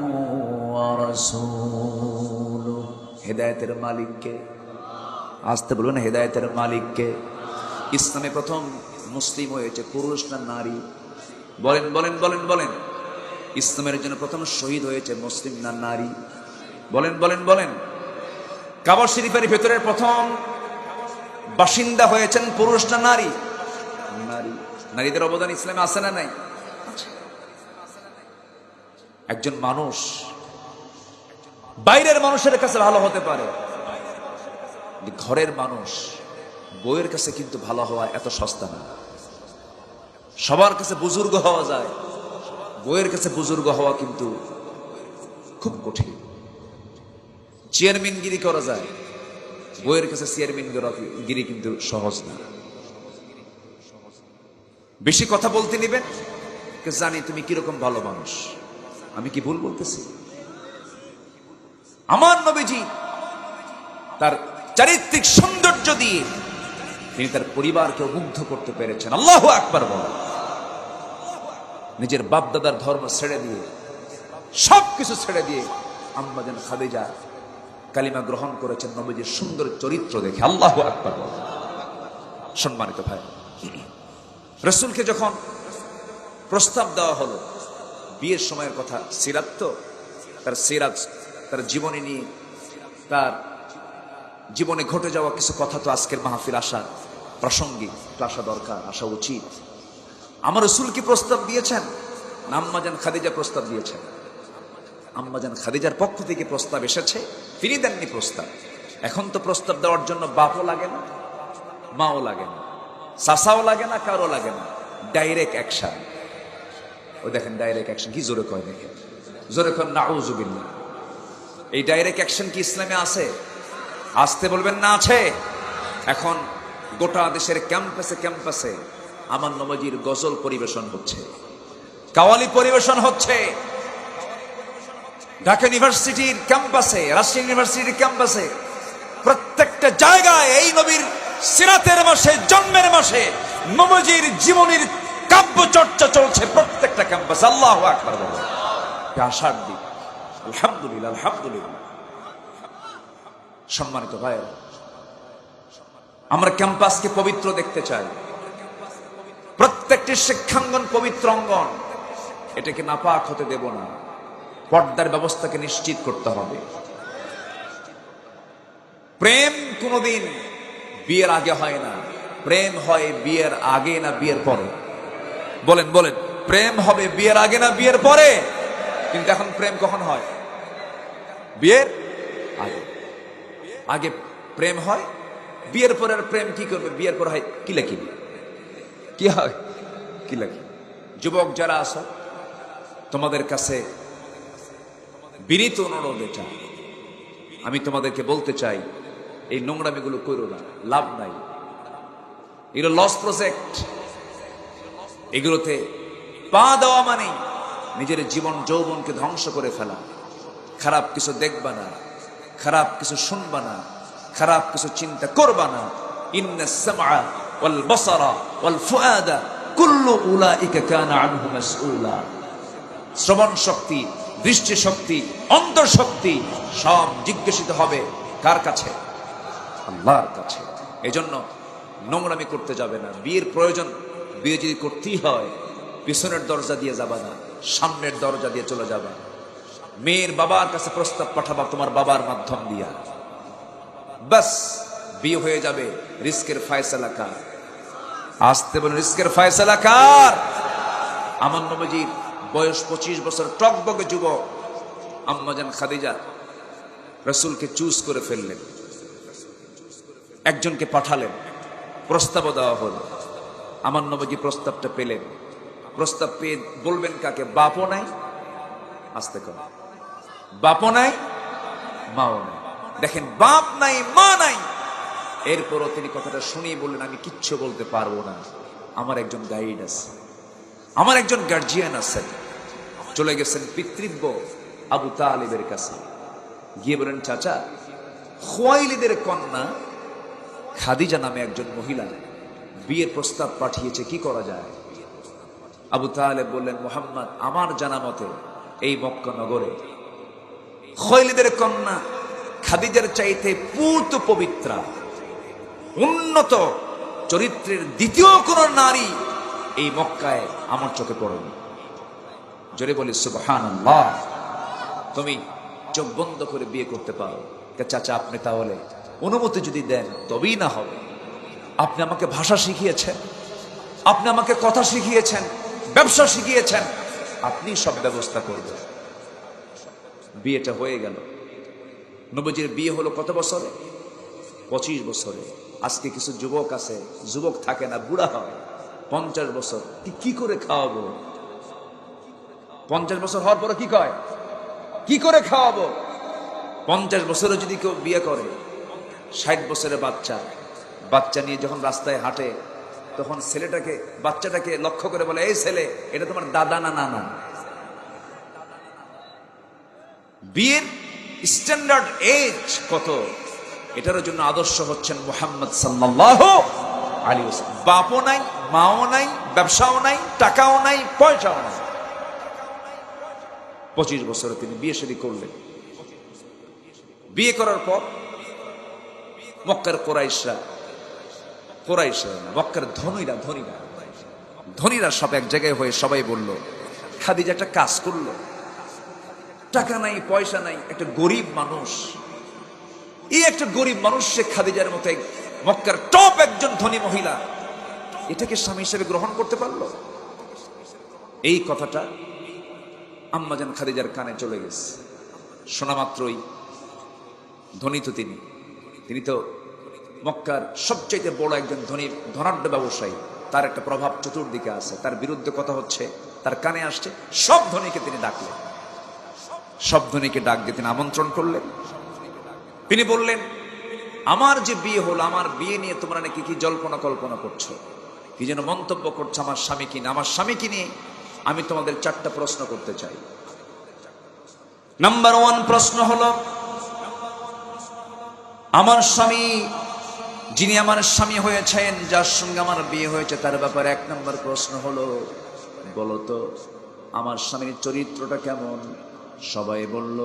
ওয়া রাসূলুহু। হেদায়েতের মালিককে, আসতে বলুন, হেদায়েতের মালিককে। ইসলামে প্রথম মুসলিম হয়েছে পুরুষ না নারী? বলেন বলেন বলেন বলেন। ইসলামের জন্য প্রথম শহীদ হয়েছে মুসলিম না নারী? বলেন বলেন বলেন। কাবা শরীফের ভেতরের প্রথম বাসিন্দা হয়েছেন পুরুষ না নারী? নারী। নারীদের অবদান ইসলামে আছে না নাই? একজন মানুষ বাইরের মানুষের কাছে ভালো হতে পারে, ঘরের মানুষ বউয়ের কাছে কিন্তু ভালো হওয়া এত সস্তা না। সবার কাছে বুজুর্গ হওয়া যায়, বউয়ের কাছে বুজুর্গ হওয়া কিন্তু খুব কঠিন। চেয়ারম্যানগিরি করা যায়, বউয়ের কাছে চেয়ারম্যানগিরি কিন্তু সহজ না। বেশি কথা বলতে নিবেন, জানি তুমি কিরকম ভালো মানুষ। আমি কি ভুল বলতেছি? আমার নবীজি তার চারিত্রিক সৌন্দর্য দিয়ে তিনি তার পরিবারকে মুগ্ধ করতে পেরেছেন। আল্লাহু আকবার বল। নিজের বাপ দাদার ধর্ম ছেড়ে দিয়ে, সবকিছু ছেড়ে দিয়ে আম্মাজান খাদিজা কালিমা গ্রহণ করেছেন নবীজির সুন্দর চরিত্র দেখে। আল্লাহু আকবার বল। সম্মানিত ভাই, রাসূলকে যখন প্রস্তাব দেওয়া হলো, বিয়ের সময়ের কথা, সিরাত তো, তার সিরাত, তার জীবনী নিয়ে, তার জীবনে ঘটে যাওয়া কিছু কথা তো আজকের মাহফিল আসা প্রাসঙ্গিক, আসা দরকার, আসা উচিত। আমার রাসূল কি প্রস্তাব দিয়েছেন না আম্মাজান খাদিজা প্রস্তাব দিয়েছেন? আম্মাজান খাদিজার পক্ষ থেকে প্রস্তাব এসেছে, তিনি দেননি প্রস্তাব। এখন তো প্রস্তাব দেওয়ার জন্য বাপও লাগে না, মাও লাগে না, চাচাও লাগে না, কারো লাগে না, ডাইরেক্ট অ্যাকশন। ও দেখেন ডাইরেক্ট অ্যাকশন কি জোরে কয়, দেখেন জোরে কয় নাউযুবিল্লাহ। এই ডাইরেক্ট অ্যাকশন কি ইসলামে আছে? আসতে বলবেন না আছে। এখন গোটা দেশের ক্যাম্পাসে ক্যাম্পাসে আমার নবীজির গজল পরিবেশন হচ্ছে, কাওয়ালি পরিবেশন হচ্ছে। ঢাকা ইউনিভার্সিটির ক্যাম্পাসে, রাজশাহী ইউনিভার্সিটির ক্যাম্পাসে, প্রত্যেকটা জায়গায় এই নবীর সিরাতের মাসে, জন্মের মাসে নবীজির জীবনের কাব্য চর্চা চলছে প্রত্যেকটা ক্যাম্পাসে। আল্লাহু আকবার বলো। আশার দিক। আলহামদুলিল্লাহ, আলহামদুলিল্লাহ। সম্মানিত ভাই, আমরা ক্যাম্পাসকে পবিত্র দেখতে চাই। প্রত্যেকটি শিক্ষাঙ্গন পবিত্র অঙ্গন, এটাকে নাপাক হতে দেব না। পর্দার ব্যবস্থাকে নিশ্চিত করতে হবে। প্রেম কোনোদিন বিয়ের আগে হয় না, প্রেম হয় বিয়ের আগে না বিয়ের পরে? বলেন বলেন, প্রেম হবে বিয়ের আগে না বিয়ের পরে? কিন্তু এখন প্রেম কখন হয়? বিয়ের আগে। আগে প্রেম হয়, বিয়ের পরে আর প্রেম কি করবে? বিয়ের পর হয় কিলাকিলি। কি হয়? কিলাকিলি। যুবক যারা আছো, তোমাদের কাছে বিনীত অনুরোধ এটা, আমি তোমাদেরকে বলতে চাই, এই নোংরামিগুলো করো না, লাভ নাই। এগুলো লস প্রজেক্ট। এগুলোতে পা দেওয়া মানে নিজের জীবন যৌবনকে ধ্বংস করে ফেলা। খারাপ কিছু দেখবা না, খারাপ কিছু শুনবা না, খারাপ কিছু চিন্তা করবা না। ইন্নাস সামআ ওয়াল বাসারা ওয়াল ফুআদা কুল্লু উলাইকা কানা আনহু মাসউলা। শ্রবণ শক্তি, দৃষ্টি শক্তি, অন্তর শক্তি সব জিজ্ঞাসিত হবে কার কাছে? আল্লাহর কাছে। এজন্য নোংরামি করতে যাবে না। বিয়ের প্রয়োজন, বিয়ে যদি করতেই হয়, পিছনের দরজা দিয়ে যাবা না, সামনের দরজা দিয়ে চলে যাবা। মেয়ের বাবার কাছে প্রস্তাব পাঠাবা তোমার বাবার মাধ্যম দিয়া, বাস বিয়ে হয়ে যাবে। রিস্কের ফায়সালা কার? আসতে বলে, রিস্কের ফায়সালা কার? আমার নবীজির বয়স 25 বছর, টকবকে যুবক আম্মাজান খাদিজা রাসূলকে চুজ করে ফেললেন, একজনকে পাঠালেন, প্রস্তাব দেওয়া হলো। আমার নবীজি প্রস্তাবটা পেলেন। প্রস্তাব পেয়ে বলবেন কাকে? বাপও নাই, আস্তে কর, বাপও নাই, মাও নাই। দেখেন, বাপ নাই, মা নাই, এরপরও তিনি কথাটা শুনিয়ে বললেন, আমি কিচ্ছু বলতে পারবো না, আমার একজন গাইড আছে, আমার একজন গার্জিয়ান আছে। চলে গেছেন পিতৃব্য আবু তালিবের কাছে, গিয়ে বলেন, চাচা, খুয়াইলিদের কন্যা খাদিজা নামে একজন মহিলা বিয়ের প্রস্তাব পাঠিয়েছে, কি করা যায়? আবু তালেব বললেন, মুহাম্মদ, আমার জানা মতে এই মক্কা নগরে খুয়াইলিদের কন্যা খাদিজার চাইতে পূত পবিত্রা, উন্নত চরিত্রের দ্বিতীয় কোন নারী এই মক্কায় আমার চোখে পড়েনি। জোরে বলি সুবহানাল্লাহ। তুমি চোখ বন্ধ করে বিয়ে করতে পারো। চাচা, আপনি তাহলে অনুমতি যদি দেন তবেই না হবে। আপনি আমাকে ভাষা শিখিয়েছেন, আপনি আমাকে কথা শিখিয়েছেন, ব্যবসা শিখিয়েছেন, আপনি সব ব্যবস্থা করবেন। বিয়েটা হয়ে গেল। নবীজির বিয়ে হলো কত বছরে? 25 বছরে। আজকে কিছু যুবক আছে, যুবক থাকে না, বুড়া হয় 50 বছর। কি করে খাওয়াবো? 50 বছর হওয়ার পরে কি কয়, কি করে খাওয়াবো? 50 বছরে যদি কেউ বিয়ে করে, 60 বছরের বাচ্চা নিয়ে যখন রাস্তায় হাঁটে, তখন বাচ্চাটাকে লক্ষ্য করে বলে, এই ছেলে, এটা তোমার দাদা না নানা? বিয়ের স্ট্যান্ডার্ড এজ কত, এটার জন্য আদর্শ হচ্ছেন মুহাম্মদ সাল্লাল্লাহু আলাইহি ওয়াসাল্লাম। বাপও নাই, মাও নাই, ব্যবসাও নাই, টাকাও নাই, পয়সাও নাই। 25 বছরে তিনি বিয়ে শাদী করলেন। বিয়ে করার পর মক্কার কুরাইশরা না, মক্কার ধনীরা সব এক জায়গায় হয়ে সবাই বলল, খাদিজা একটা কাজ করলো, টাকা নাই, পয়সা নাই, একটা গরিব মানুষ, এই একটা গরিব মানুষ, সে খাদিজার মতো মক্কার টপ একজন ধনী মহিলা, এটাকে স্বামী হিসেবে গ্রহণ করতে পারলো? এই কথাটা আম্মাজান খাদিজার কানে চলে গেছে। শোনা মাত্রই, ধনী তো তিনি তো মক্কার সবচাইতে বড় একজন ধনাঢ্য ব্যবসায়ী, তার একটা প্রভাব চতুর্দিকে আছে, তার বিরুদ্ধে কথা হচ্ছে, তার কানে আসছে। সব ধনীকে তিনি ডাকলেন, সব ধনীকে ডাক দিয়ে তিনি আমন্ত্রণ করলেন। তিনি বললেন, আমার যে বিয়ে হলো, আমার বিয়ে নিয়ে তোমরা নাকি কি জল্পনা কল্পনা করছো, কি যেন মন্তব্য করছো আমার স্বামীকে নিয়ে। আমার স্বামীকে নিয়ে আমি তোমাদের 4টা প্রশ্ন করতে চাই। নাম্বার 1 প্রশ্ন হলো, আমার স্বামী, যিনি আমার স্বামী হয়েছেন, যার সঙ্গে আমার বিয়ে হয়েছে, তার ব্যাপারে 1 নম্বর প্রশ্ন হলো, বলতো আমার স্বামীর চরিত্রটা কেমন? সবাই বলল,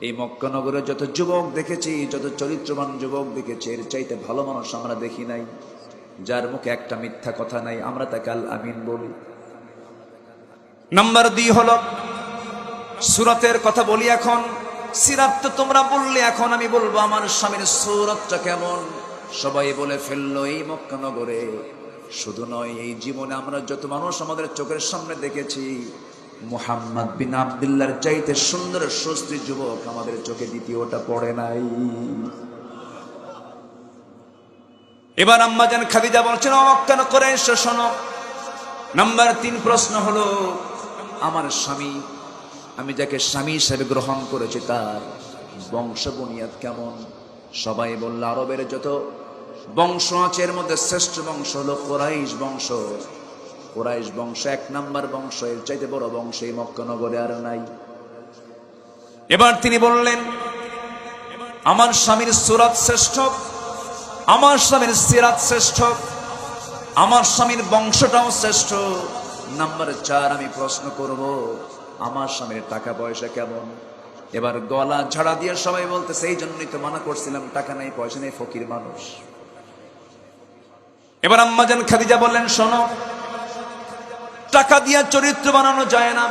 এই মক্কা নগরে যত যুবক দেখেছি, যত চরিত্রবান যুবক দেখেছি, এর চাইতে ভালো মানুষ আমরা দেখি নাই, যার মুখে একটা মিথ্যা কথা নাই, আমরা তাকে আল আমিন বলি। নাম্বার 2 হলো, সুরাতের কথা বলি এখন, সিরাত তো তোমরা বললে, এখন আমি বলবো আমার স্বামীর সুরতটা কেমন। সবাই বলে ফেললো এই মক্কা নগরে, শুধু নয় এই জীবনে আমরা যত মানুষ আমাদের চোখের সামনে দেখেছি, মুহাম্মদ বিন আব্দুল্লাহর চাইতে সুন্দর সুশ্রী যুবক আমাদের চোখে দ্বিতীয়টা পড়ে নাই। এবার আম্মাজান খাদিজা বলছেন, মক্কা নগরে এসে শোনো। নাম্বার 3 প্রশ্ন হলো, আমার স্বামী, আমি যাকে স্বামী হিসেবে গ্রহণ করেছি তার বংশ বুনিয়াদ কেমন? সবাই বলল আরবের যত বংশ আছে এর মধ্যে শ্রেষ্ঠ বংশ হলো কুরাইশ বংশ। কুরাইশ বংশ 1 নাম্বার বংশ, এর চাইতে বড় বংশ এই মক্কা নগরে আর নাই। এবার তিনি বললেন, আমার স্বামীর সুরাত শ্রেষ্ঠ, আমার স্বামীর সিরাত শ্রেষ্ঠ, আমার স্বামীর বংশটাও শ্রেষ্ঠ। নাম্বার 4 আমি প্রশ্ন করব, আমার স্বামীর টাকা পয়সা কেমন? এবার গলা ঝাড়া দিয়ে সবাই বলতেছে, এই জন্যই তো মানা করছিলাম, টাকা নাই পয়সা নেই, ফকির মানুষ। এবার আম্মাজান খাদিজা বললেন, শোনো, টাকা দিয়ে চরিত্র বানানো যায় না,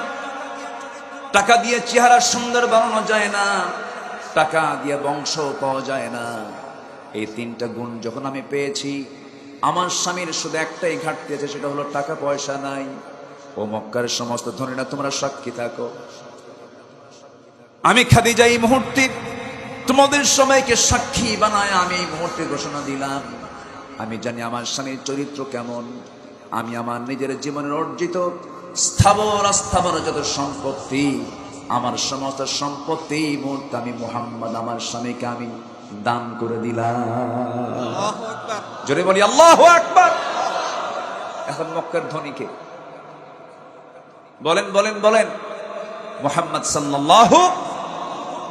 টাকা দিয়ে চেহারা সুন্দর বানানো যায় না, টাকা দিয়ে বংশ পাওয়া যায় না। এই 3টা গুণ যখন আমি পেয়েছি, আমার স্বামীর শুধু একটাই ঘাটতি আছে, সেটা হলো টাকা পয়সা নাই। ও মক্কার সমস্ত ধনীরা তোমরা সাক্ষী থাকো, আমি খাদিজা এই মুহূর্তে তোমাদের সবাইকে সাক্ষী বানায় আমি এই মুহূর্তে ঘোষণা দিলাম, আমি জানি আমার স্বামীর চরিত্র কেমন। আমি আমার নিজের জীবনের অর্জিত স্থাবর অস্থাবর যত সম্পত্তি, আমার সমস্ত সম্পত্তি এই মুহূর্তে আমি মুহাম্মদ আমার স্বামীকে আমি দান করে দিলাম। জোরে বলি আল্লাহু আকবার। এখন মক্কার ধনীকে বলেন বলেন বলেন, মুহাম্মদ সাল্লাল্লাহু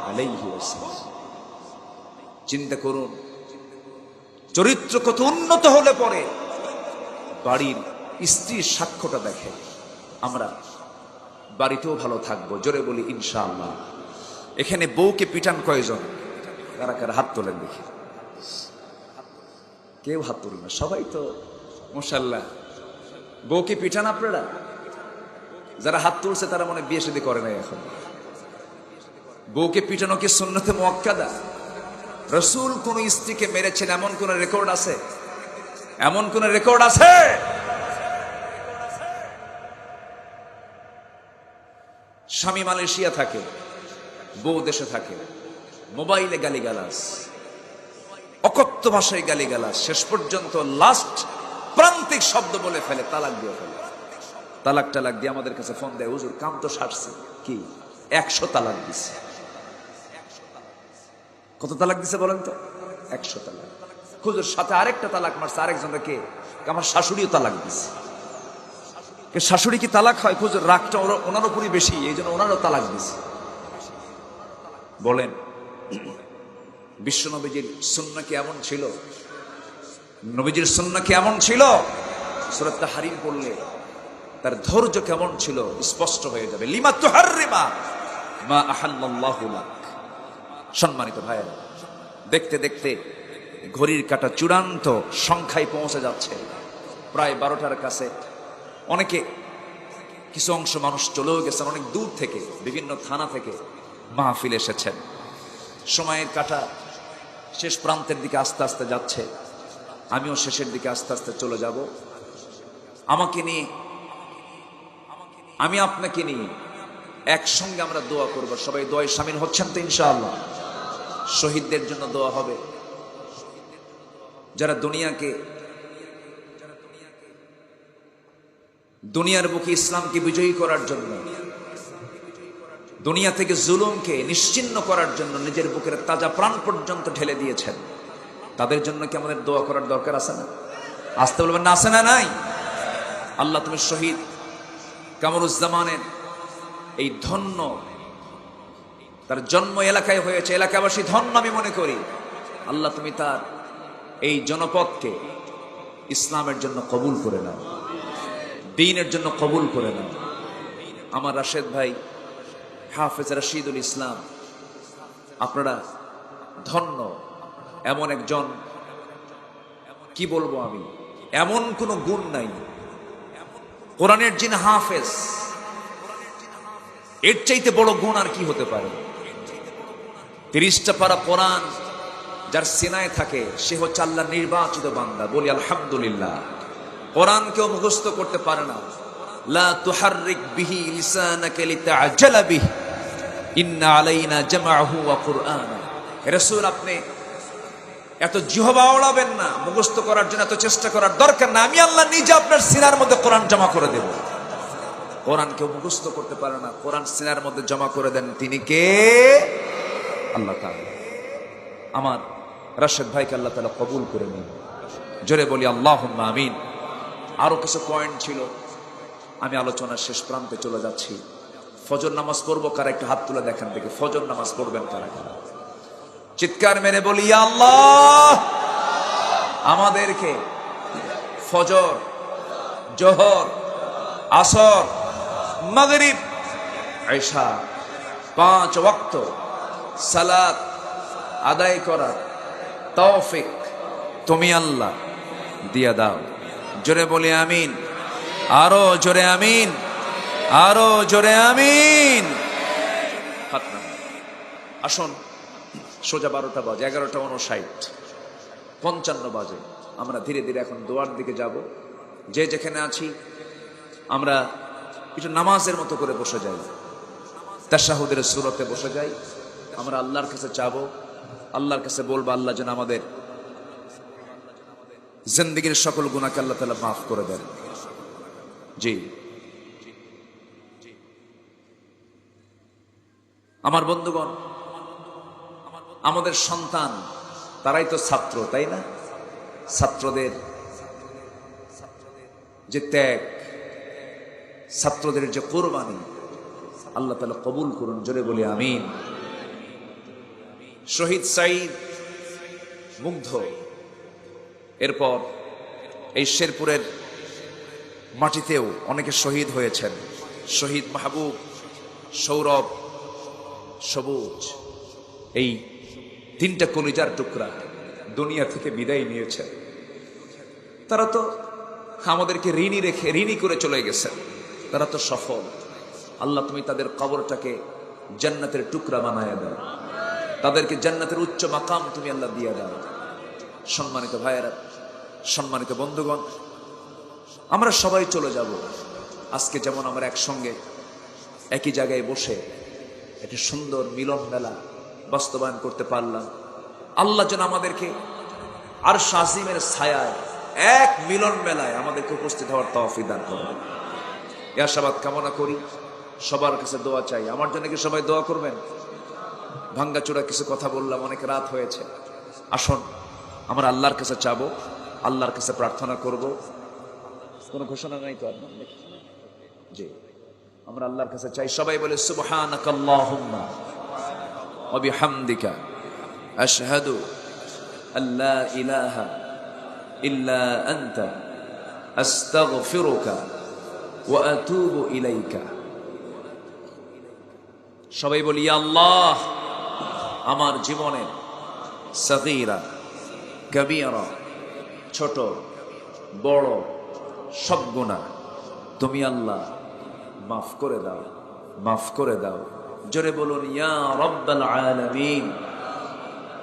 আলাইহি ওয়াসাল্লাম। চিন্তা করুন, চরিত্র কত উন্নত হলে পরে বাড়ির স্ত্রীর সাক্ষ্যটা দেখে আমরা বাড়িতেও ভালো থাকবো। জোরে বলি ইনশাআল্লাহ। এখানে বউকে পিটান কয়জন? কারা কারা হাত তোলেন দেখি। কেউ হাত তুলেন না, সবাই তো মাশাআল্লাহ। বউকে পিটান আপনারা? যারা হাত তুলছে তারা মনে বিয়ে শাদী করে নাই এখন। বউকে পিটানো কি সুন্নতে মুআক্কাদা? রাসূল কোন স্ত্রীকে মেরেছেন এমন কোন রেকর্ড আছে? এমন কোন রেকর্ড আছে? স্বামী মালয়েশিয়া থাকে, বউ দেশে থাকে, মোবাইলে গালিগালাজ, অকথ্য ভাষায় গালিগালাজ, শেষ পর্যন্ত লাস্ট প্রান্তিক শব্দ বলে ফেলে, তালাক দিয়ে ফেলে। তালাক টালাক দিয়ে আমাদের কাছে ফোন দেয়, হুজুর কাম তো সারছে, কি 100 তালাক দিছে। কত তালাক দিছে বলেন তো? 100 তালাক। হুজুর সাথে আরেকটা তালাক মারছে, আরেকজনটা কে? আমার শাশুড়িও তালাক দিছে। শাশুড়ি কি তালাক হয়? হুজুর রাগটা ওনার উপরই বেশি, এই জন্য ওনারও তালাক দিছে। বলেন বিশ্ব নবীজির সুন্নাহ কি এমন ছিল? নবীজির সুন্নাহ কি এমন ছিল? সূরা তাহরিম পড়লে তার ধৈর্য কেমন ছিল স্পষ্ট হয়ে যাবে। লিমা তুহাররিমা মা আহাল্লাল্লাহু লাক। সম্মানিত ভাইয়েরা, দেখতে দেখতে ঘড়ির কাঁটা চূড়ান্ত সংখ্যায় পৌঁছে যাচ্ছে, প্রায় 12টার কাছে। অনেকে কিছু অংশ মানুষ চলেও গেছেন, অনেক দূর থেকে বিভিন্ন থানা থেকে মাহফিল এসেছেন। সময়ের কাঁটা শেষ প্রান্তের দিকে আস্তে আস্তে যাচ্ছে, আমিও শেষের দিকে আস্তে আস্তে চলে যাব। আমাকে নিয়ে, আমি আপনাকে নিয়ে একসঙ্গে আমরা দোয়া করব। সবাই দোয়ায় শামিল হচ্ছেন তো ইনশাআল্লাহ? শহীদদের জন্য দোয়া হবে, যারা দুনিয়ার বুকে ইসলামকে বিজয়ী করার জন্য, দুনিয়া থেকে জুলুমকে নিশ্চিহ্ন করার জন্য নিজের বুকের তাজা প্রাণ পর্যন্ত ঢেলে দিয়েছেন। তাদের জন্য কি আমাদের দোয়া করার দরকার আছে না? আসতে বলবেন না, আছে না নাই? আল্লাহ তুমি শহীদ কামরুজ্জামানের এই ধন্য, তার জন্ম এলাকায় হয়েছে, এলাকাবাসী ধন্য আমি মনে করি। আল্লাহ তুমি তার এই জনপদকে ইসলামের জন্য কবুল করে নাও, দ্বীনের জন্য কবুল করে নাও। আমার রাশেদ ভাই হাফেজ রশিদুল ইসলাম, আপনারা ধন্য। এমন একজন, কি বলবো আমি, এমন কোনো গুণ নাই। কোরআনের যিনি হাফেজ, এর চাইতে বড় গুণ আর কি হতে পারে? 30টা পারা কোরআন যার সিনায় থাকে সে হচ্ছে আল্লাহর নির্বাচিত বান্দা। বলি আলহামদুলিল্লাহ। কোরআন কেউ মুখস্থ করতে পারে না। লা তুহাররিক বিহি লিসানাকা লিতাআজালা বিহি ইন্না আলাইনা জামাআহু ওয়া কুরআনা। রাসূল, আপনি এত জিহবা ওড়াবেন না, মুখস্থ করার জন্য এত চেষ্টা করার দরকার না। আমি আল্লাহ নিজে আপনার সিনার মধ্যে কোরআন জমা করে দেব। কোরআন কেউ মুখস্থ করতে পারে না, কোরআন সিনার মধ্যে জমা করে দেন তিনি কে? আল্লাহ তাআলা। আমার রাশেদ ভাইকে আল্লাহ তাআলা কবুল করে নিন। জোরে বলি আল্লাহুম্মা আমিন। আরো কিছু পয়েন্ট ছিল, আমি আলোচনার শেষ প্রান্তে চলে যাচ্ছি। ফজর নামাজ পড়বো কারা? একটু হাত তুলে দেখেন দেখি, ফজর নামাজ পড়বেন কারা কারা? চিৎকার মেরে বলি ইয়া আল্লাহ, আমাদেরকে ফজর, জোহর, আসর, মাগরিব, ইশা 5 ওয়াক্ত সালাত আদায় করার তৌফিক তুমি আল্লাহ দিয়া দাও। জোরে বলি আমিন। আরো জোরে আমিন, আরো জোরে আমিন। আসুন, সোজা 12টা বাজে, 11:59, 55 বাজে। আমরা ধীরে ধীরে এখন দোয়ার দিকে যাব। যে যেখানে আছি আমরা একটু নামাজের মতো করে বসে যাই, তাশাহুদের সূরতে বসে যাই। আমরা আল্লাহর কাছে চাবো, আল্লাহর কাছে বলবো আল্লাহ যেন আমাদের জিন্দেগীর সকল গুনাহকে আল্লাহ তাআলা মাফ করে দেন। জি, আমার বন্ধুগণ, আমাদের সন্তান তারাই তো ছাত্র, তাই না? ছাত্রদের যে ত্যাগ, ছাত্রদের যে কোরবানি, আল্লাহ তাআলা কবুল করুন। জোরে বলি আমিন। শহীদ সাঈদ মুগ্ধ, এরপর এই শেরপুরের মাটিতেও অনেকে শহীদ হয়েছেন। শহীদ মাহবুব, সৌরভ, সবুজ, এই 3টা কলিজার টুকরা দুনিয়া থেকে বিদায় নিয়েছেন। তারা তো আমাদেরকে ঋণী করে চলে গেছেন। তারা তো সফল। আল্লাহ তুমি তাদের কবরটাকে জান্নাতের টুকরা বানায়া দাও, তাদেরকে জান্নাতের উচ্চ মাকাম তুমি আল্লাহ দিয়া দাও। সম্মানিত ভাইয়েরা, সম্মানিত বন্ধুগণ, আমরা সবাই চলে যাব। আজকে যেমন আমরা একসঙ্গে একই জায়গায় বসে একটা সুন্দর মিলন মেলা বাস্তবায়ন করতে পারলাম, আল্লাহ যেন আমাদেরকে আরশ আজিমের ছায়ায় এক মিলন মেলায় আমাদেরকে উপস্থিত হওয়ার তৌফিক দান করুন। এই আশাবাদ কামনা করি। সবার কাছে দোয়া চাই। আমার জন্য কি সবাই দোয়া করবেন? ভাঙ্গাচোরা কিছু কথা বললাম, অনেক রাত হয়েছে। আসুন আমরা আল্লাহর কাছে চাবো, আল্লাহর কাছে প্রার্থনা করব। কোনো ঘোষণা নাই তো? জি, আমরা আল্লাহর কাছে চাই। সবাই বলে সুবহানাকাল্লাহুম্মা ওয়া বিহামদিকা আশহাদু আল্লা ইলাহা ইল্লা আনতা আস্তাগফিরুকা ওয়া আতুবু ইলাইকা। সবাই বলি ইয়া আল্লাহ, আমার জীবনের সগীরা কবীরা, ছোট বড় সব গুনাহ তুমি আল্লাহ মাফ করে দাও, মাফ করে দাও। জোরে বলুন ইয়া রাব্বাল আলামিন।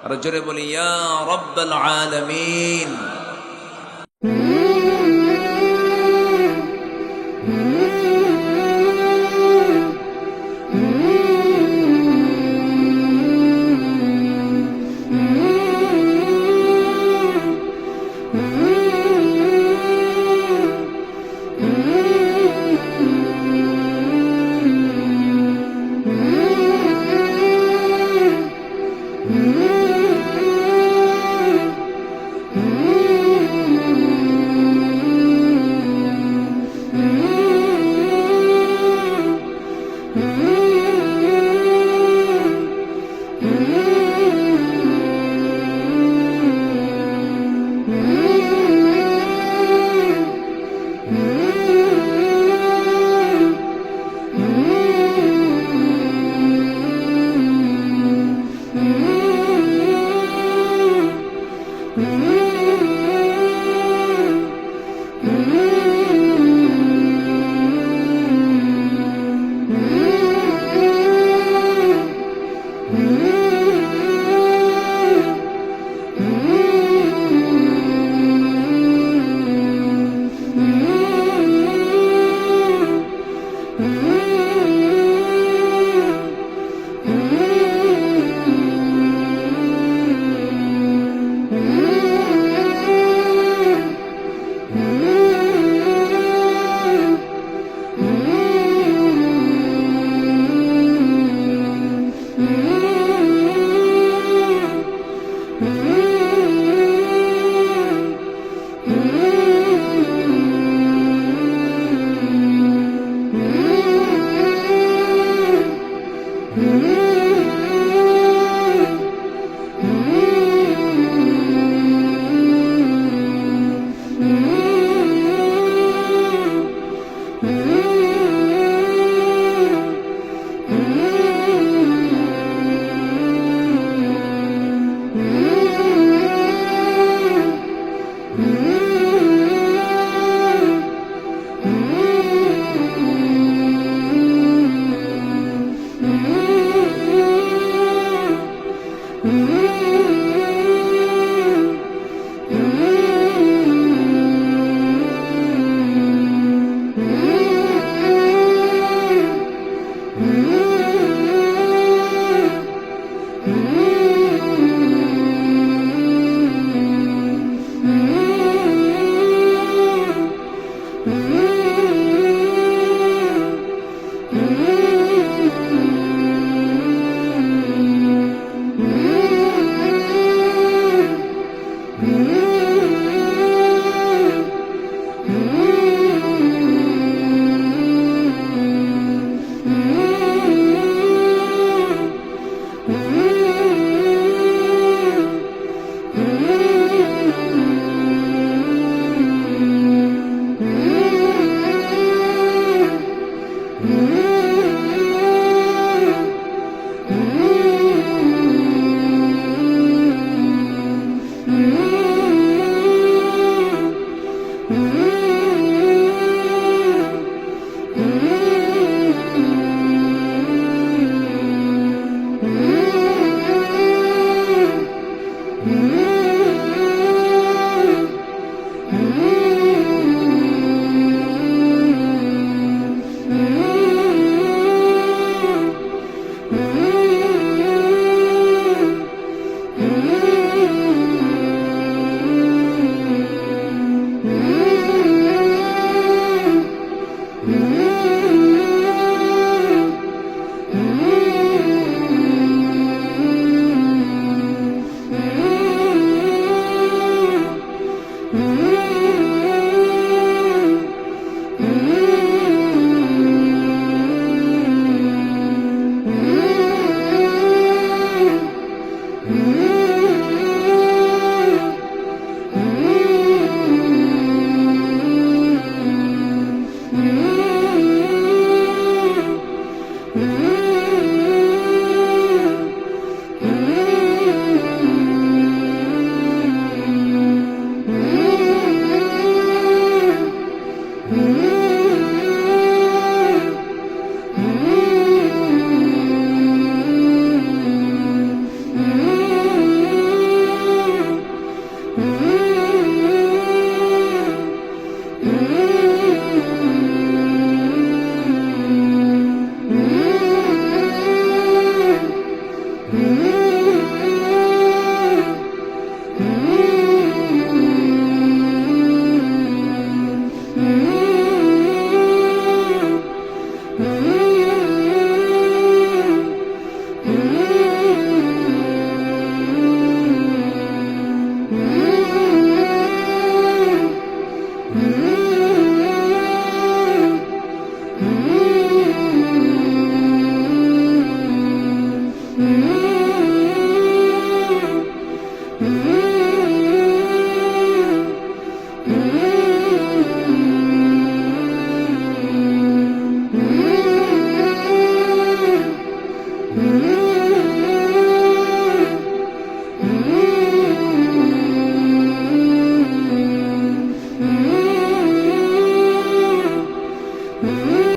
আর জোরে বলি ইয়া রাব্বাল আলামিন। Mm-hmm.